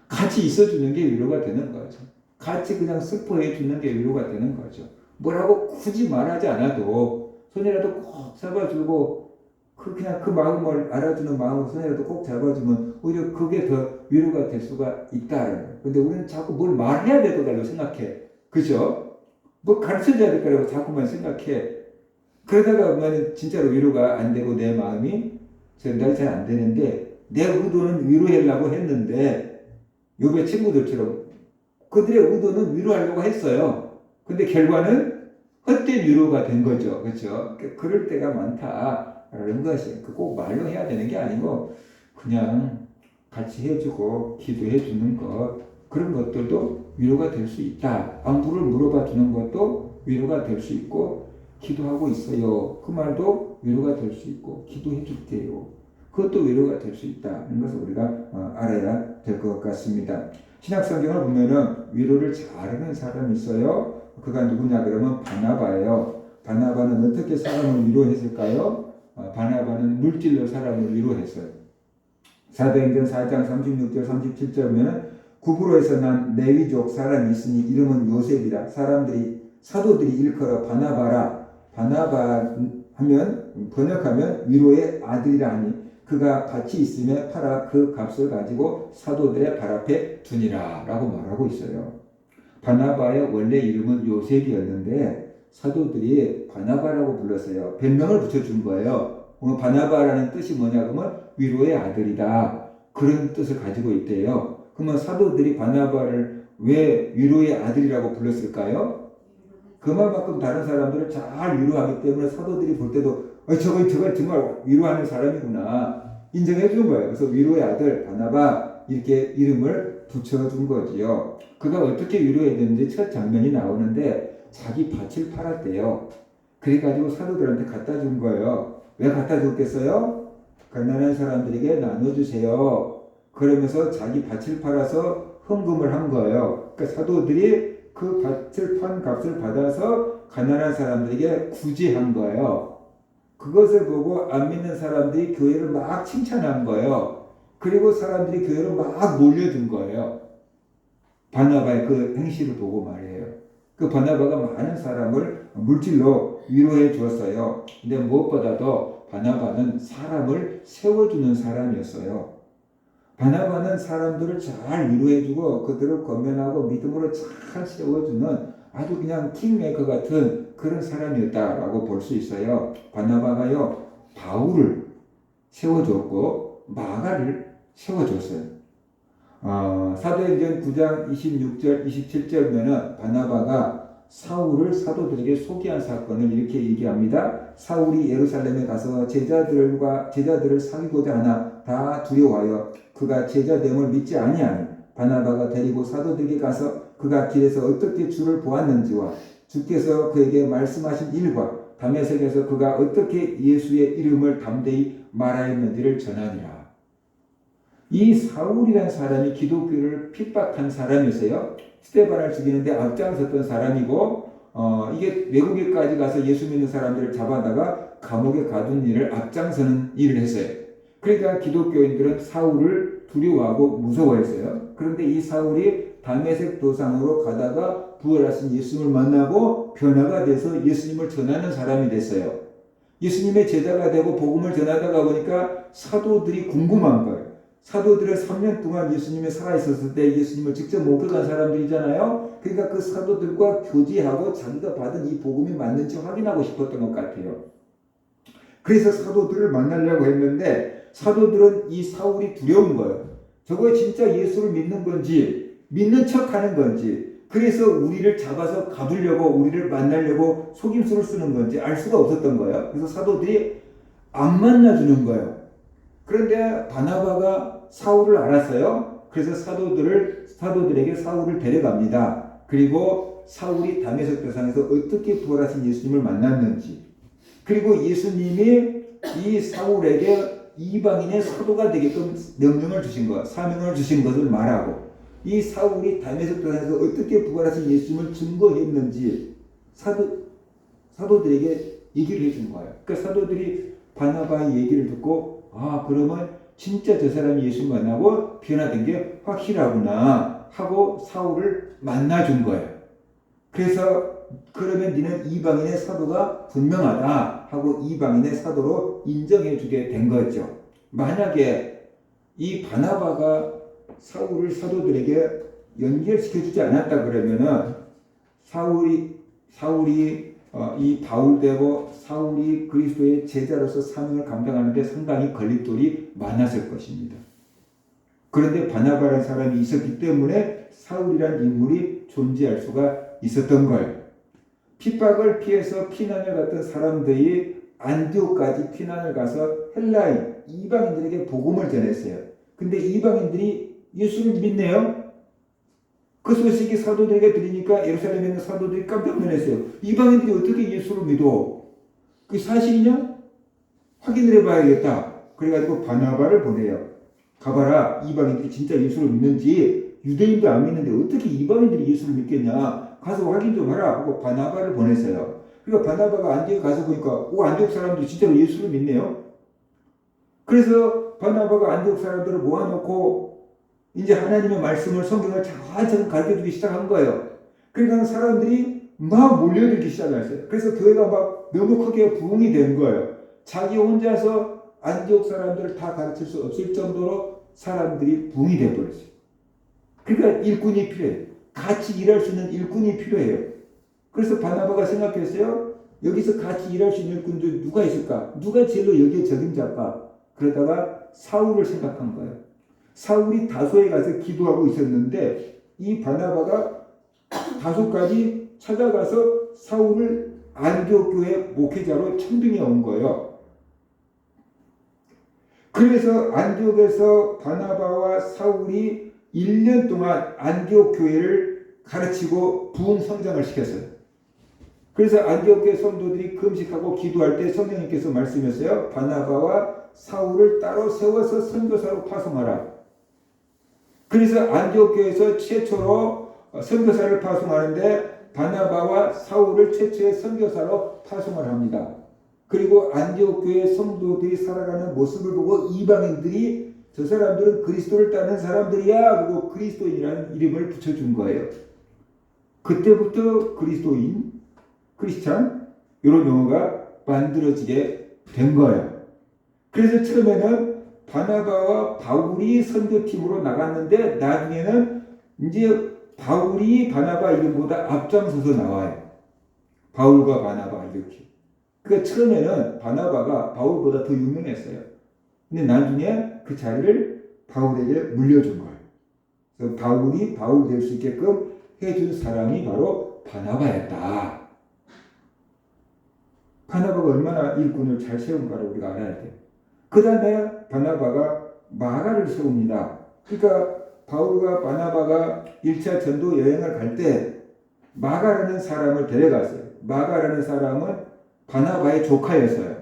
같이 있어주는 게 위로가 되는 거죠. 같이 그냥 슬퍼해 주는 게 위로가 되는 거죠. 뭐라고 굳이 말하지 않아도 손이라도 꼭 잡아주고 그냥 그 마음을 알아주는 마음으로 손이라도 꼭 잡아주면 오히려 그게 더 위로가 될 수가 있다는 거예요. 근데 우리는 자꾸 뭘 말해야 될 거라고 생각해. 그죠? 뭐 가르쳐줘야 될 거라고 자꾸만 생각해. 그러다가 보면 진짜로 위로가 안 되고 내 마음이 전달이 잘 안 되는데 내 의도는 위로하려고 했는데 요배 친구들처럼 그들의 의도는 위로하려고 했어요. 근데 결과는 헛된 위로가 된 거죠. 그렇죠? 그럴 때가 많다라는 것이 꼭 말로 해야 되는 게 아니고 그냥 같이 해주고 기도해 주는 것 그런 것들도 위로가 될 수 있다. 안부를 물어봐 주는 것도 위로가 될 수 있고 기도하고 있어요. 그 말도 위로가 될 수 있고 기도해 줄게요. 그것도 위로가 될 수 있다는 것을 우리가 알아야 될 것 같습니다. 신약성경을 보면은 위로를 잘하는 사람이 있어요. 그가 누구냐 그러면 바나바예요. 바나바는 어떻게 사람을 위로했을까요? 바나바는 물질로 사람을 위로했어요. 사도행전 4장 36절 37절 보면은 구브로에서 난 레위족 사람이 있으니 이름은 요셉이라 사람들이 사도들이 일컬어 바나바라 바나바 하면 번역하면 위로의 아들이라 하니 그가 같이 있음에 팔아 그 값을 가지고 사도들의 발 앞에 두니라 라고 말하고 있어요. 바나바의 원래 이름은 요셉이었는데 사도들이 바나바라고 불렀어요. 별명을 붙여준 거예요. 바나바라는 뜻이 뭐냐 그러면 위로의 아들이다. 그런 뜻을 가지고 있대요. 그러면 사도들이 바나바를 왜 위로의 아들이라고 불렀을까요? 그만큼 다른 사람들을 잘 위로하기 때문에 사도들이 볼 때도 저건 정말 위로하는 사람이구나 인정해 준 거예요. 그래서 위로의 아들 바나바 이렇게 이름을 붙여준 거지요. 그가 어떻게 위로했는지 첫 장면이 나오는데 자기 밭을 팔았대요. 그래가지고 사도들한테 갖다 준 거예요. 왜 갖다 줬겠어요? 가난한 사람들에게 나눠주세요. 그러면서 자기 밭을 팔아서 헌금을 한 거예요. 그러니까 사도들이 그 밭을 판 값을 받아서 가난한 사람들에게 구제한 거예요. 그것을 보고 안 믿는 사람들이 교회를 막 칭찬한 거예요. 그리고 사람들이 교회로 막 몰려든 거예요. 바나바의 그 행실을 보고 말이에요. 그 바나바가 많은 사람을 물질로 위로해 주었어요. 근데 무엇보다도 바나바는 사람을 세워주는 사람이었어요. 바나바는 사람들을 잘 위로해주고 그들을 권면하고 믿음으로 잘 세워주는 아주 그냥 킹메이커 같은 그런 사람이었다라고 볼 수 있어요. 바나바가요 바울을 세워줬고 마가를 세워줬어요. 사도행전 9장 26절 27절 보면은 바나바가 사울을 사도들에게 소개한 사건을 이렇게 얘기합니다. 사울이 예루살렘에 가서 제자들을 사귀고자 하나 다 두려워하여 그가 제자됨을 믿지 아니하니 바나바가 데리고 사도들에게 가서 그가 길에서 어떻게 주를 보았는지와 주께서 그에게 말씀하신 일과 다메섹에서 그가 어떻게 예수의 이름을 담대히 말하였는지를 전하니라. 이 사울이라는 사람이 기독교를 핍박한 사람이었어요. 스데반을 죽이는데 앞장섰던 사람이고 이게 외국에까지 가서 예수 믿는 사람들을 잡아다가 감옥에 가둔 일을 앞장서는 일을 했어요. 그러니까 기독교인들은 사울을 두려워하고 무서워했어요. 그런데 이 사울이 다메섹 도상으로 가다가 부활하신 예수님을 만나고 변화가 돼서 예수님을 전하는 사람이 됐어요. 예수님의 제자가 되고 복음을 전하다가 보니까 사도들이 궁금한 거예요. 사도들은 3년 동안 예수님이 살아있었을 때 예수님을 직접 목격한 사람들이잖아요. 그러니까 그 사도들과 교제하고 자기가 받은 이 복음이 맞는지 확인하고 싶었던 것 같아요. 그래서 사도들을 만나려고 했는데 사도들은 이 사울이 두려운 거예요. 저거 진짜 예수를 믿는 건지 믿는 척 하는 건지 그래서 우리를 잡아서 가두려고 우리를 만나려고 속임수를 쓰는 건지 알 수가 없었던 거예요. 그래서 사도들이 안 만나주는 거예요. 그런데 바나바가 사울을 알았어요. 그래서 사도들에게 사울을 데려갑니다. 그리고 사울이 다메섹 도상에서 어떻게 부활하신 예수님을 만났는지, 그리고 예수님이 이 사울에게 이방인의 사도가 되게끔 명령을 주신 것, 사명을 주신 것을 말하고, 이 사울이 다메섹 도상에서 어떻게 부활하신 예수님을 증거했는지 사도들에게 얘기를 해준 거예요. 그러니까 사도들이 바나바의 얘기를 듣고, 아, 그러면 진짜 저 사람이 예수 만나고 변화된 게 확실하구나 하고 사울을 만나준 거예요. 그래서 그러면 너는 이방인의 사도가 분명하다 하고 이방인의 사도로 인정해주게 된 거죠. 만약에 이 바나바가 사울을 사도들에게 연결시켜주지 않았다 그러면은 사울이 이 바울되고 사울이 그리스도의 제자로서 사명을 감당하는데 상당히 걸림돌이 많았을 것입니다. 그런데 바나바라는 사람이 있었기 때문에 사울이라는 인물이 존재할 수가 있었던 거예요. 핍박을 피해서 피난을 갔던 사람들이 안디옥까지 피난을 가서 헬라인 이방인들에게 복음을 전했어요. 근데 이방인들이 예수를 믿네요. 그 소식이 사도들에게 들리니까 예루살렘에 있는 사도들이 깜짝 놀랐어요. 이방인들이 어떻게 예수를 믿어? 그게 사실이냐? 확인을 해봐야겠다. 그래가지고 바나바를 보내요. 가봐라, 이방인들이 진짜 예수를 믿는지. 유대인도 안 믿는데 어떻게 이방인들이 예수를 믿겠냐? 가서 확인 좀 하라 하고 바나바를 보냈어요. 그러니까 바나바가 안디옥에 가서 보니까 안디옥 사람들이 진짜로 예수를 믿네요. 그래서 바나바가 안디옥 사람들을 모아놓고 이제 하나님의 말씀을, 성경을 차근차근 가르쳐주기 시작한 거예요. 그러니까 사람들이 막 몰려들기 시작했어요. 그래서 교회가 막 너무 크게 부흥이 된 거예요. 자기 혼자서 안디옥 사람들을 다 가르칠 수 없을 정도로 사람들이 부흥이 되어버렸어요. 그러니까 일꾼이 필요해요. 같이 일할 수 있는 일꾼이 필요해요. 그래서 바나바가 생각했어요. 여기서 같이 일할 수 있는 일꾼들 누가 있을까? 누가 제일로 여기에 적임자일까? 그러다가 사울을 생각한 거예요. 사울이 다소에 가서 기도하고 있었는데 이 바나바가 다소까지 찾아가서 사울을 안디옥 교회 목회자로 청빙해 온 거예요. 그래서 안디옥에서 바나바와 사울이 1년 동안 안디옥 교회를 가르치고 부흥 성장을 시켰어요. 그래서 안디옥 교회 성도들이 금식하고 기도할 때 성령님께서 말씀하셨어요. 바나바와 사울을 따로 세워서 선교사로 파송하라. 그래서 안디옥 교회에서 최초로 선교사를 파송하는데 바나바와 사울을 최초의 선교사로 파송을 합니다. 그리고 안디옥 교회 성도들이 살아가는 모습을 보고 이방인들이 저 사람들은 그리스도를 따르는 사람들이야 그리고 그리스도인이라는 이름을 붙여준 거예요. 그때부터 그리스도인, 크리스찬 이런 용어가 만들어지게 된 거예요. 그래서 처음에는 바나바와 바울이 선교팀으로 나갔는데 나중에는 이제 바울이 바나바 이름보다 앞장서서 나와요. 바울과 바나바 이렇게. 그러니까 처음에는 바나바가 바울보다 더 유명했어요. 근데 나중에 그 자리를 바울에게 물려준 거예요. 그래서 바울이 바울 될 수 있게끔 해준 사람이 바로 바나바였다. 바나바가 얼마나 일꾼을 잘 세운가를 우리가 알아야 돼요. 그 다음에 바나바가 마가를 세웁니다. 그러니까 바울과 바나바가 1차 전도 여행을 갈 때 마가라는 사람을 데려갔어요. 마가라는 사람은 바나바의 조카였어요.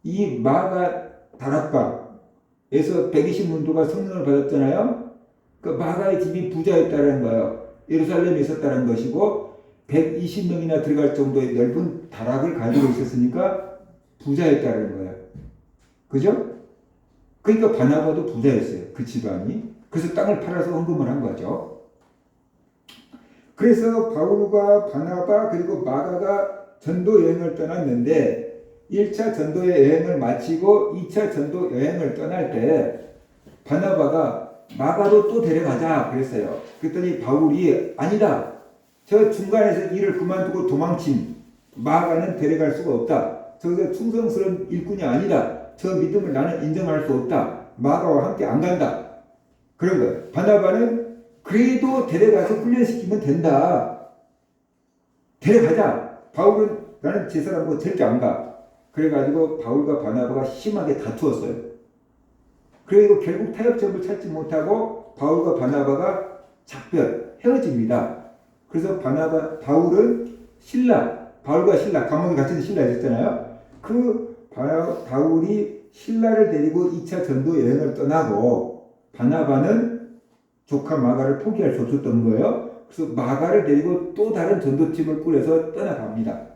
이 마가 다락방에서 120문도가 성령을 받았잖아요. 그 마가의 집이 부자였다는 거예요. 예루살렘에 있었다는 것이고 120명이나 들어갈 정도의 넓은 다락을 가지고 있었으니까 부자였다는 거예요. 그죠? 그러니까 바나바도 부자였어요. 그 집안이. 그래서 땅을 팔아서 헌금을 한 거죠. 그래서 바울과 바나바 그리고 마가가 전도 여행을 떠났는데 1차 전도 여행을 마치고 2차 전도 여행을 떠날 때 바나바가 마가도 또 데려가자 그랬어요. 그랬더니 바울이 아니다. 저 중간에서 일을 그만두고 도망친 마가는 데려갈 수가 없다. 저기서 충성스러운 일꾼이 아니다. 저 믿음을 나는 인정할 수 없다. 마가와 함께 안 간다. 그런 거예요. 바나바는 그래도 데려가서 훈련시키면 된다. 데려가자. 바울은 나는 제 사람하고 절대 안 가. 그래가지고 바울과 바나바가 심하게 다투었어요. 그리고 결국 타협점을 찾지 못하고 바울과 바나바가 작별, 헤어집니다. 그래서 바울은 바울과 신라, 감옥에 갇힌 신라 있었잖아요. 바울이 신라를 데리고 2차 전도 여행을 떠나고 바나바는 조카 마가를 포기할 수 없었던 거예요. 그래서 마가를 데리고 또 다른 전도팀을 꾸려서 떠나갑니다.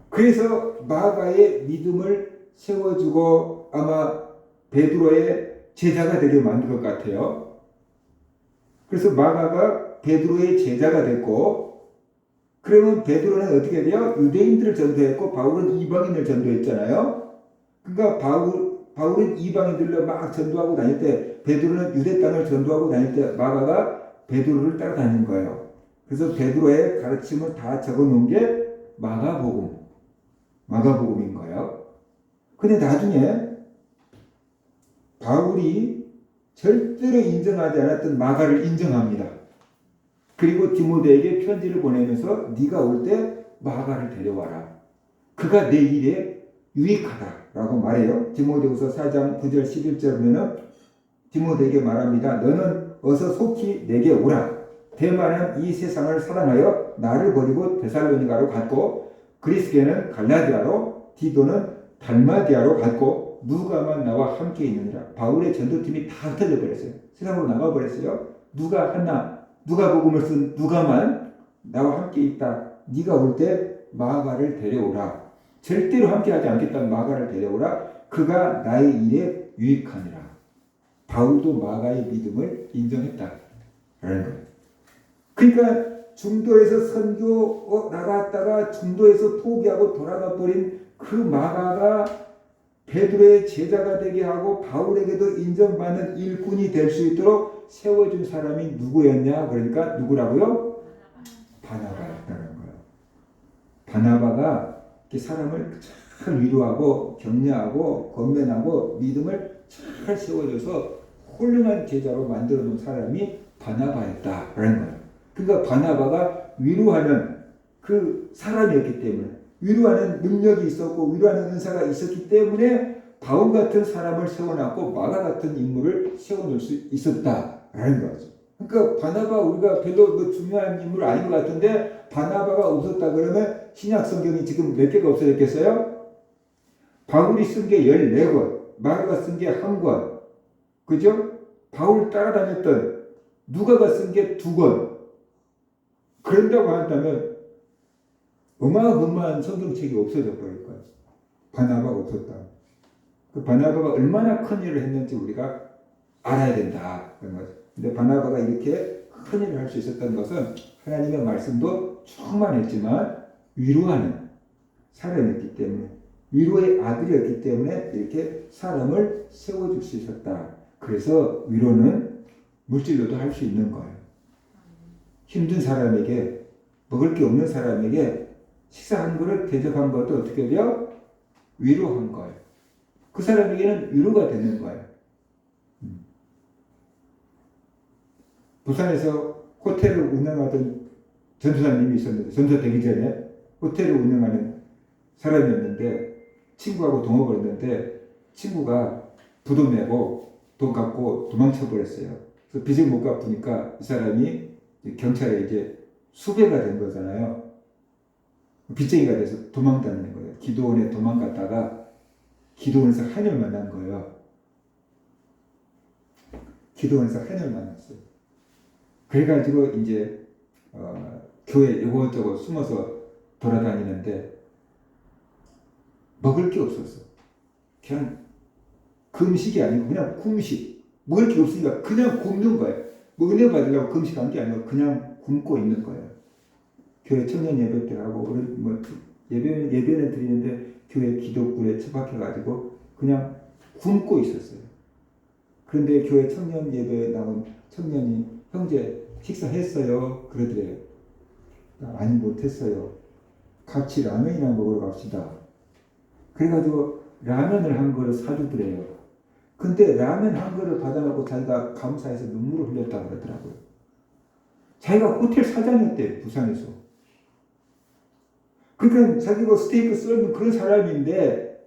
그래서 마가의 믿음을 세워주고 아마 베드로의 제자가 되게 만든 것 같아요. 그래서 마가가 베드로의 제자가 됐고, 그러면 베드로는 어떻게 돼요? 유대인들을 전도했고 바울은 이방인을 전도했잖아요. 그러니까 바울은 이방인들로 막 전도하고 다닐 때, 베드로는 유대 땅을 전도하고 다닐 때 마가가 베드로를 따라다닌 거예요. 그래서 베드로의 가르침을 다 적어놓은 게 마가복음인 거예요. 근데 나중에 바울이 절대로 인정하지 않았던 마가를 인정합니다. 그리고 디모데에게 편지를 보내면서 네가 올 때 마가를 데려와라. 그가 내 일에 유익하다라고 말해요. 디모데후서 4장 9절 11절 보면은 디모데에게 말합니다. 너는 어서 속히 내게 오라. 대만은 이 세상을 사랑하여 나를 버리고 데살로니가로 갔고, 그리스게는 갈라디아로, 디도는 달마디아로 갔고, 누가만 나와 함께 있느니라. 바울의 전도팀이 다 흩어져 버렸어요. 세상으로 나가 버렸어요. 누가복음을 쓴 누가만 나와 함께 있다. 네가 올 때 마가를 데려오라. 절대로 함께하지 않겠다는 마가를 데려오라. 그가 나의 일에 유익하니라. 바울도 마가의 믿음을 인정했다라는 거예요. 그러니까 중도에서 선교 나갔다가 중도에서 포기하고 돌아가 버린 그 마가가 베드로의 제자가 되게 하고 바울에게도 인정받는 일꾼이 될 수 있도록 세워준 사람이 누구였냐? 그러니까 누구라고요? 바나바였다는 거예요. 바나바가 사람을 잘 위로하고 격려하고 건면하고 믿음을 잘 세워줘서 훌륭한 제자로 만들어 놓은 사람이 바나바였다라는 거예요. 그러니까 바나바가 위로하는 그 사람이었기 때문에, 위로하는 능력이 있었고 위로하는 은사가 있었기 때문에 바울 같은 사람을 세워놨고 마가 같은 인물을 세워놓을 수 있었다라는 거죠. 그러니까 바나바 우리가 별로 중요한 인물 아닌 것 같은데, 바나바가 없었다 그러면 신약 성경이 지금 몇 개가 없어졌겠어요? 바울이 쓴 게 14권, 마가가 쓴 게 1권, 그죠? 바울 따라다녔던 누가가 쓴 게 2권. 그런다고 한다면 어마어마한 성경책이 없어져 버릴 거예요. 바나바가 없었다. 그 바나바가 얼마나 큰 일을 했는지 우리가 알아야 된다. 근데 바나바가 이렇게 큰 일을 할 수 있었던 것은 하나님의 말씀도 충만했지만 위로하는 사람이었기 때문에, 위로의 아들이었기 때문에 이렇게 사람을 세워줄 수 있었다. 그래서 위로는 물질로도 할 수 있는 거예요. 힘든 사람에게, 먹을 게 없는 사람에게 식사 한 그릇 대접한 것도 어떻게 돼요? 위로한 거예요. 그 사람에게는 위로가 되는 거예요. 부산에서 호텔을 운영하던 전도사님이 있었는데, 전도되기 전에 호텔을 운영하는 사람이었는데 친구하고 동업을 했는데 친구가 부도 내고 돈 갚고 도망쳐 버렸어요. 그래서 빚을 못 갚으니까 이 사람이 경찰에 이제 수배가 된 거잖아요. 빚쟁이가 돼서 도망다니는 거예요. 기도원에 도망갔다가 기도원에서 하나님을 만난 거예요. 기도원에서 하나님을 만났어요. 그래가지고 이제 교회 이것저것 숨어서 돌아다니는데 먹을 게 없었어. 그냥 금식이 아니고 그냥 굶식. 먹을 게 없으니까 그냥 굶는 거예요. 뭐 은혜 받으려고 금식한 게 아니고 그냥 굶고 있는 거예요. 교회 청년 예배 때 하고 예배는 드리는데 교회 기도굴에 처박혀가지고 그냥 굶고 있었어요. 그런데 교회 청년 예배에 나온 청년이 형제 식사했어요? 그러더래요. 아니 못했어요. 같이 라면이나 먹으러 갑시다. 그래가지고 라면을 한 그릇 사주더래요. 근데 라면 한 그릇 받아놓고 자기가 감사해서 눈물을 흘렸다고 그러더라고요. 자기가 호텔 사장이었대요, 부산에서. 그러니까 자기가 스테이크 썰는 그런 사람인데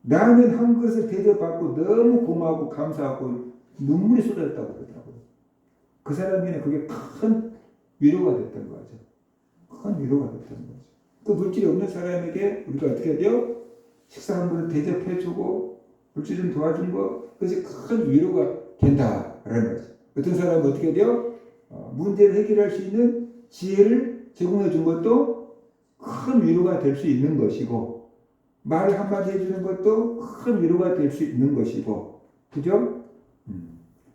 라면 한 그릇을 대접받고 너무 고마워하고 감사하고 눈물이 쏟아졌다고 그러더라고요. 그 사람에게는 그게 큰 위로가 됐던 거죠. 큰 위로가 됐던 거죠. 그 물질이 없는 사람에게 우리가 어떻게 해야 돼요? 식사 한 그릇 대접해주고 물질 좀 도와준 거, 그것이 큰 위로가 된다라는 거죠. 어떤 사람은 어떻게 돼요? 문제를 해결할 수 있는 지혜를 제공해 준 것도 큰 위로가 될 수 있는 것이고, 말 한마디 해주는 것도 큰 위로가 될 수 있는 것이고, 그죠?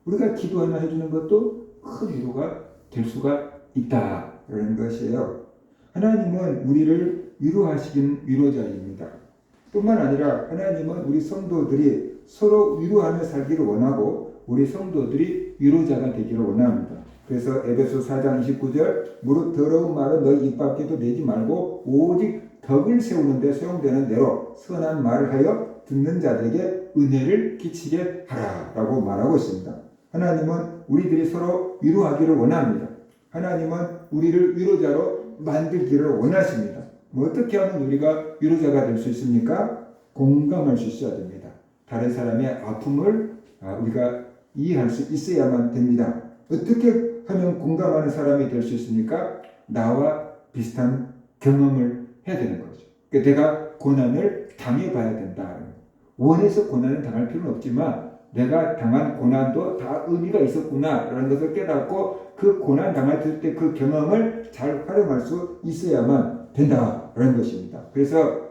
우리가 기도 하나 해주는 것도 큰 위로가 될 수가 있다라는 것이에요. 하나님은 우리를 위로하시는 위로자입니다. 뿐만 아니라 하나님은 우리 성도들이 서로 위로하며 살기를 원하고 우리 성도들이 위로자가 되기를 원합니다. 그래서 에베소 4장 29절 무릇 더러운 말은 너희 입 밖에도 내지 말고 오직 덕을 세우는 데 사용되는 대로 선한 말을 하여 듣는 자들에게 은혜를 끼치게 하라라고 말하고 있습니다. 하나님은 우리들이 서로 위로하기를 원합니다. 하나님은 우리를 위로자로 만들기를 원하십니다. 어떻게 하면 우리가 위로자가 될 수 있습니까? 공감할 수 있어야 됩니다. 다른 사람의 아픔을 우리가 이해할 수 있어야만 됩니다. 어떻게 하면 공감하는 사람이 될 수 있습니까? 나와 비슷한 경험을 해야 되는 거죠. 그러니까 내가 고난을 당해봐야 된다. 원해서 고난을 당할 필요는 없지만 내가 당한 고난도 다 의미가 있었구나라는 것을 깨닫고 그 고난 당할 때 그 경험을 잘 활용할 수 있어야만 된다라는 것입니다. 그래서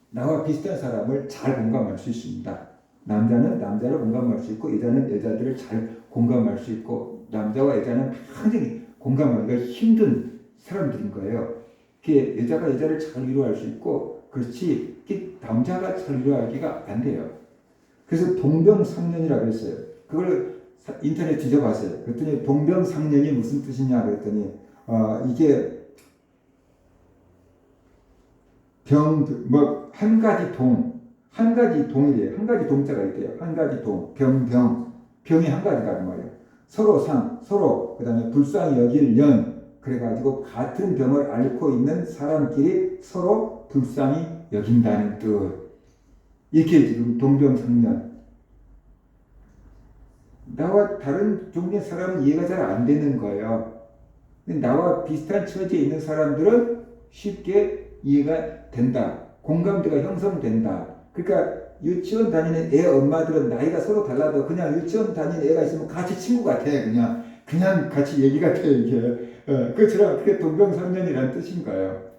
나와 비슷한 사람을 잘 공감할 수 있습니다. 남자는 남자를 공감할 수 있고 여자는 여자들을 잘 공감할 수 있고 남자와 여자는 굉장히 공감하기가 힘든 사람들인 거예요. 여자가 여자를 잘 위로할 수 있고 그렇지 남자가 잘 위로하기가 안 돼요. 그래서 동병상련이라고 했어요. 그걸 인터넷 뒤져봤어요. 그랬더니 동병상련이 무슨 뜻이냐 그랬더니 이게 한 가지 동이래요. 한 가지 동자가 있대요. 한 가지 동, 병이 한 가지가 말이에요. 서로, 그 다음에 불쌍히 여길 연. 그래가지고 같은 병을 앓고 있는 사람끼리 서로 불쌍히 여긴다는 뜻. 이렇게 지금 동병상련. 나와 다른 종류의 사람은 이해가 잘 안 되는 거예요. 근데 나와 비슷한 처지에 있는 사람들은 쉽게 이해가 된다. 공감대가 형성된다. 그러니까 유치원 다니는 애 엄마들은 나이가 서로 달라도 그냥 유치원 다니는 애가 있으면 같이 친구 같아. 그냥 같이 얘기 같아 이게. 그처럼 그게 동병상련이라는 뜻인 거예요.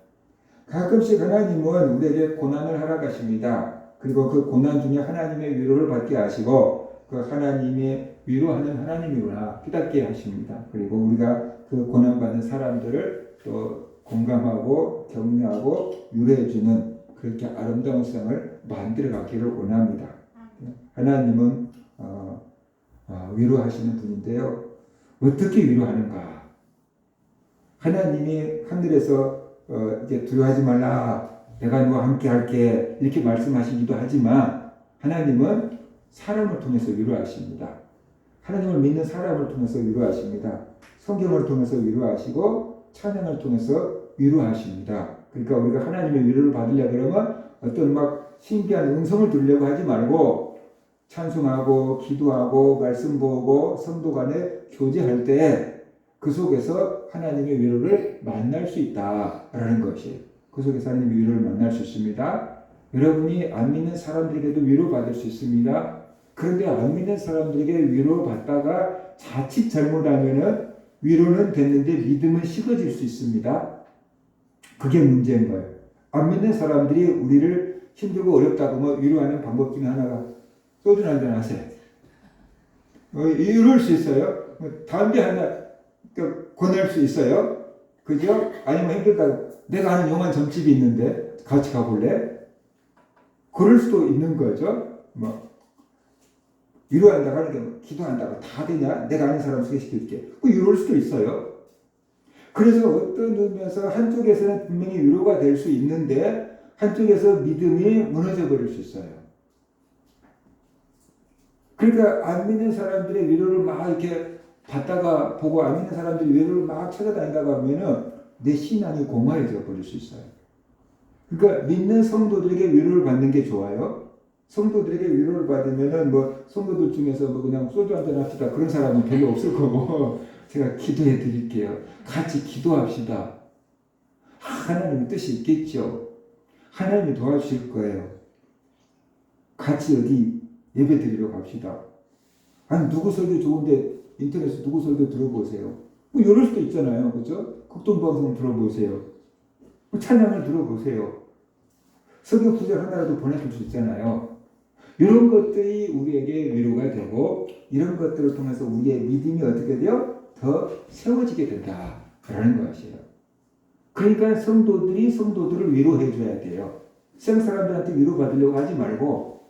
가끔씩 하나님은 우리에게 고난을 허락하십니다. 그리고 그 고난 중에 하나님의 위로를 받게 하시고 그 하나님의 위로하는 하나님이구나 깨닫게 하십니다. 그리고 우리가 그 고난받는 사람들을 또 공감하고 격려하고 위로해주는 그렇게 아름다운 세상을 만들어가기를 원합니다. 하나님은 위로하시는 분인데요. 어떻게 위로하는가? 하나님이 하늘에서 이제 두려워하지 말라, 내가 너와 함께 할게 이렇게 말씀하시기도 하지만 하나님은 사람을 통해서 위로하십니다. 하나님을 믿는 사람을 통해서 위로하십니다. 성경을 통해서 위로하시고 찬양을 통해서 위로하십니다. 그러니까 우리가 하나님의 위로를 받으려고 그러면 어떤 막 신비한 음성을 들으려고 하지 말고 찬송하고 기도하고 말씀 보고 성도 간에 교제할 때 그 속에서 하나님의 위로를 만날 수 있다라는 것이에요. 그 속에서 하나님의 위로를 만날 수 있습니다. 여러분이 안 믿는 사람들에게도 위로받을 수 있습니다. 그런데 안 믿는 사람들에게 위로받다가 자칫 잘못하면은 위로는 됐는데 믿음은 식어질 수 있습니다. 그게 문제인 거예요. 안 믿는 사람들이 우리를 힘들고 어렵다고 위로하는 방법 중에 하나가 소주 한잔 하세요. 이럴 수 있어요. 담배 하나 권할 수 있어요. 그죠? 아니면 힘들다고 내가 아는 용한 점집이 있는데 같이 가볼래? 그럴 수도 있는 거죠. 위로한다고 하는 게 기도한다고 다 되냐? 내가 아는 사람 소개시켜줄게. 이럴 수도 있어요. 그래서 어떤 의미에서 한쪽에서는 분명히 위로가 될 수 있는데 한쪽에서 믿음이 무너져 버릴 수 있어요. 그러니까 안 믿는 사람들의 위로를 막 이렇게 받다가 보고 안 믿는 사람들이 위로를 막 찾아다니다가 보면은 내 신앙이 공허해져 버릴 수 있어요. 그러니까 믿는 성도들에게 위로를 받는 게 좋아요. 성도들에게 위로를 받으면은 뭐 성도들 중에서 뭐 그냥 소주 한잔 합시다 그런 사람은 별로 없을 거고 제가 기도해 드릴게요. 같이 기도합시다. 하나님의 뜻이 있겠죠. 하나님이 도와주실 거예요. 같이 어디 예배 드리러 갑시다. 아니 누구 설교 좋은데 인터넷에 누구 설교 들어보세요. 뭐 이럴 수도 있잖아요. 그죠? 극동방송 들어보세요. 찬양을 들어보세요. 설교 구절 하나라도 보내줄 수 있잖아요. 이런 것들이 우리에게 위로가 되고 이런 것들을 통해서 우리의 믿음이 어떻게 돼요? 더 세워지게 된다라는 것이에요. 그러니까 성도들이 성도들을 위로해 줘야 돼요. 세상 사람들한테 위로받으려고 하지 말고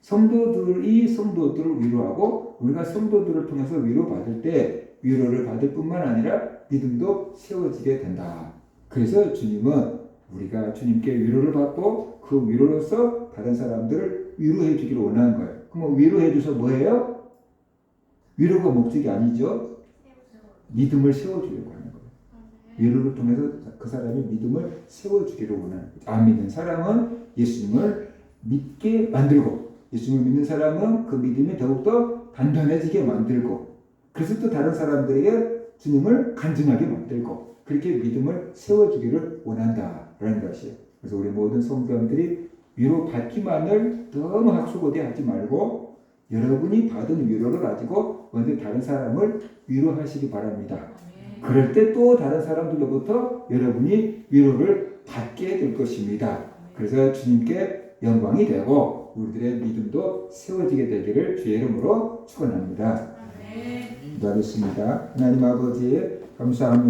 성도들이 성도들을 위로하고 우리가 성도들을 통해서 위로받을 때 위로를 받을 뿐만 아니라 믿음도 세워지게 된다. 그래서 주님은 우리가 주님께 위로를 받고 그 위로로서 다른 사람들을 위로해 주기를 원하는 거예요. 그럼 위로해 줘서 뭐예요? 위로가 목적이 아니죠. 믿음을 세워주려고 하는 거예요. 위로를 통해서 그 사람의 믿음을 세워주기를 원하는 거예요. 안 믿는 사람은 예수님을 믿게 만들고 예수님을 믿는 사람은 그 믿음이 더욱더 단단해지게 만들고 그래서 또 다른 사람들에게 주님을 간증하게 만들고 그렇게 믿음을 세워주기를 원한다라는 것이에요. 그래서 우리 모든 성도들이 위로받기만을 너무 학수고대하지 말고 여러분이 받은 위로를 가지고 먼저 다른 사람을 위로하시기 바랍니다. 그럴 때 또 다른 사람들로부터 여러분이 위로를 받게 될 것입니다. 그래서 주님께 영광이 되고 우리들의 믿음도 세워지게 되기를 주의 이름으로 축원합니다. 기도하겠습니다. 하나님 아버지 감사합니다.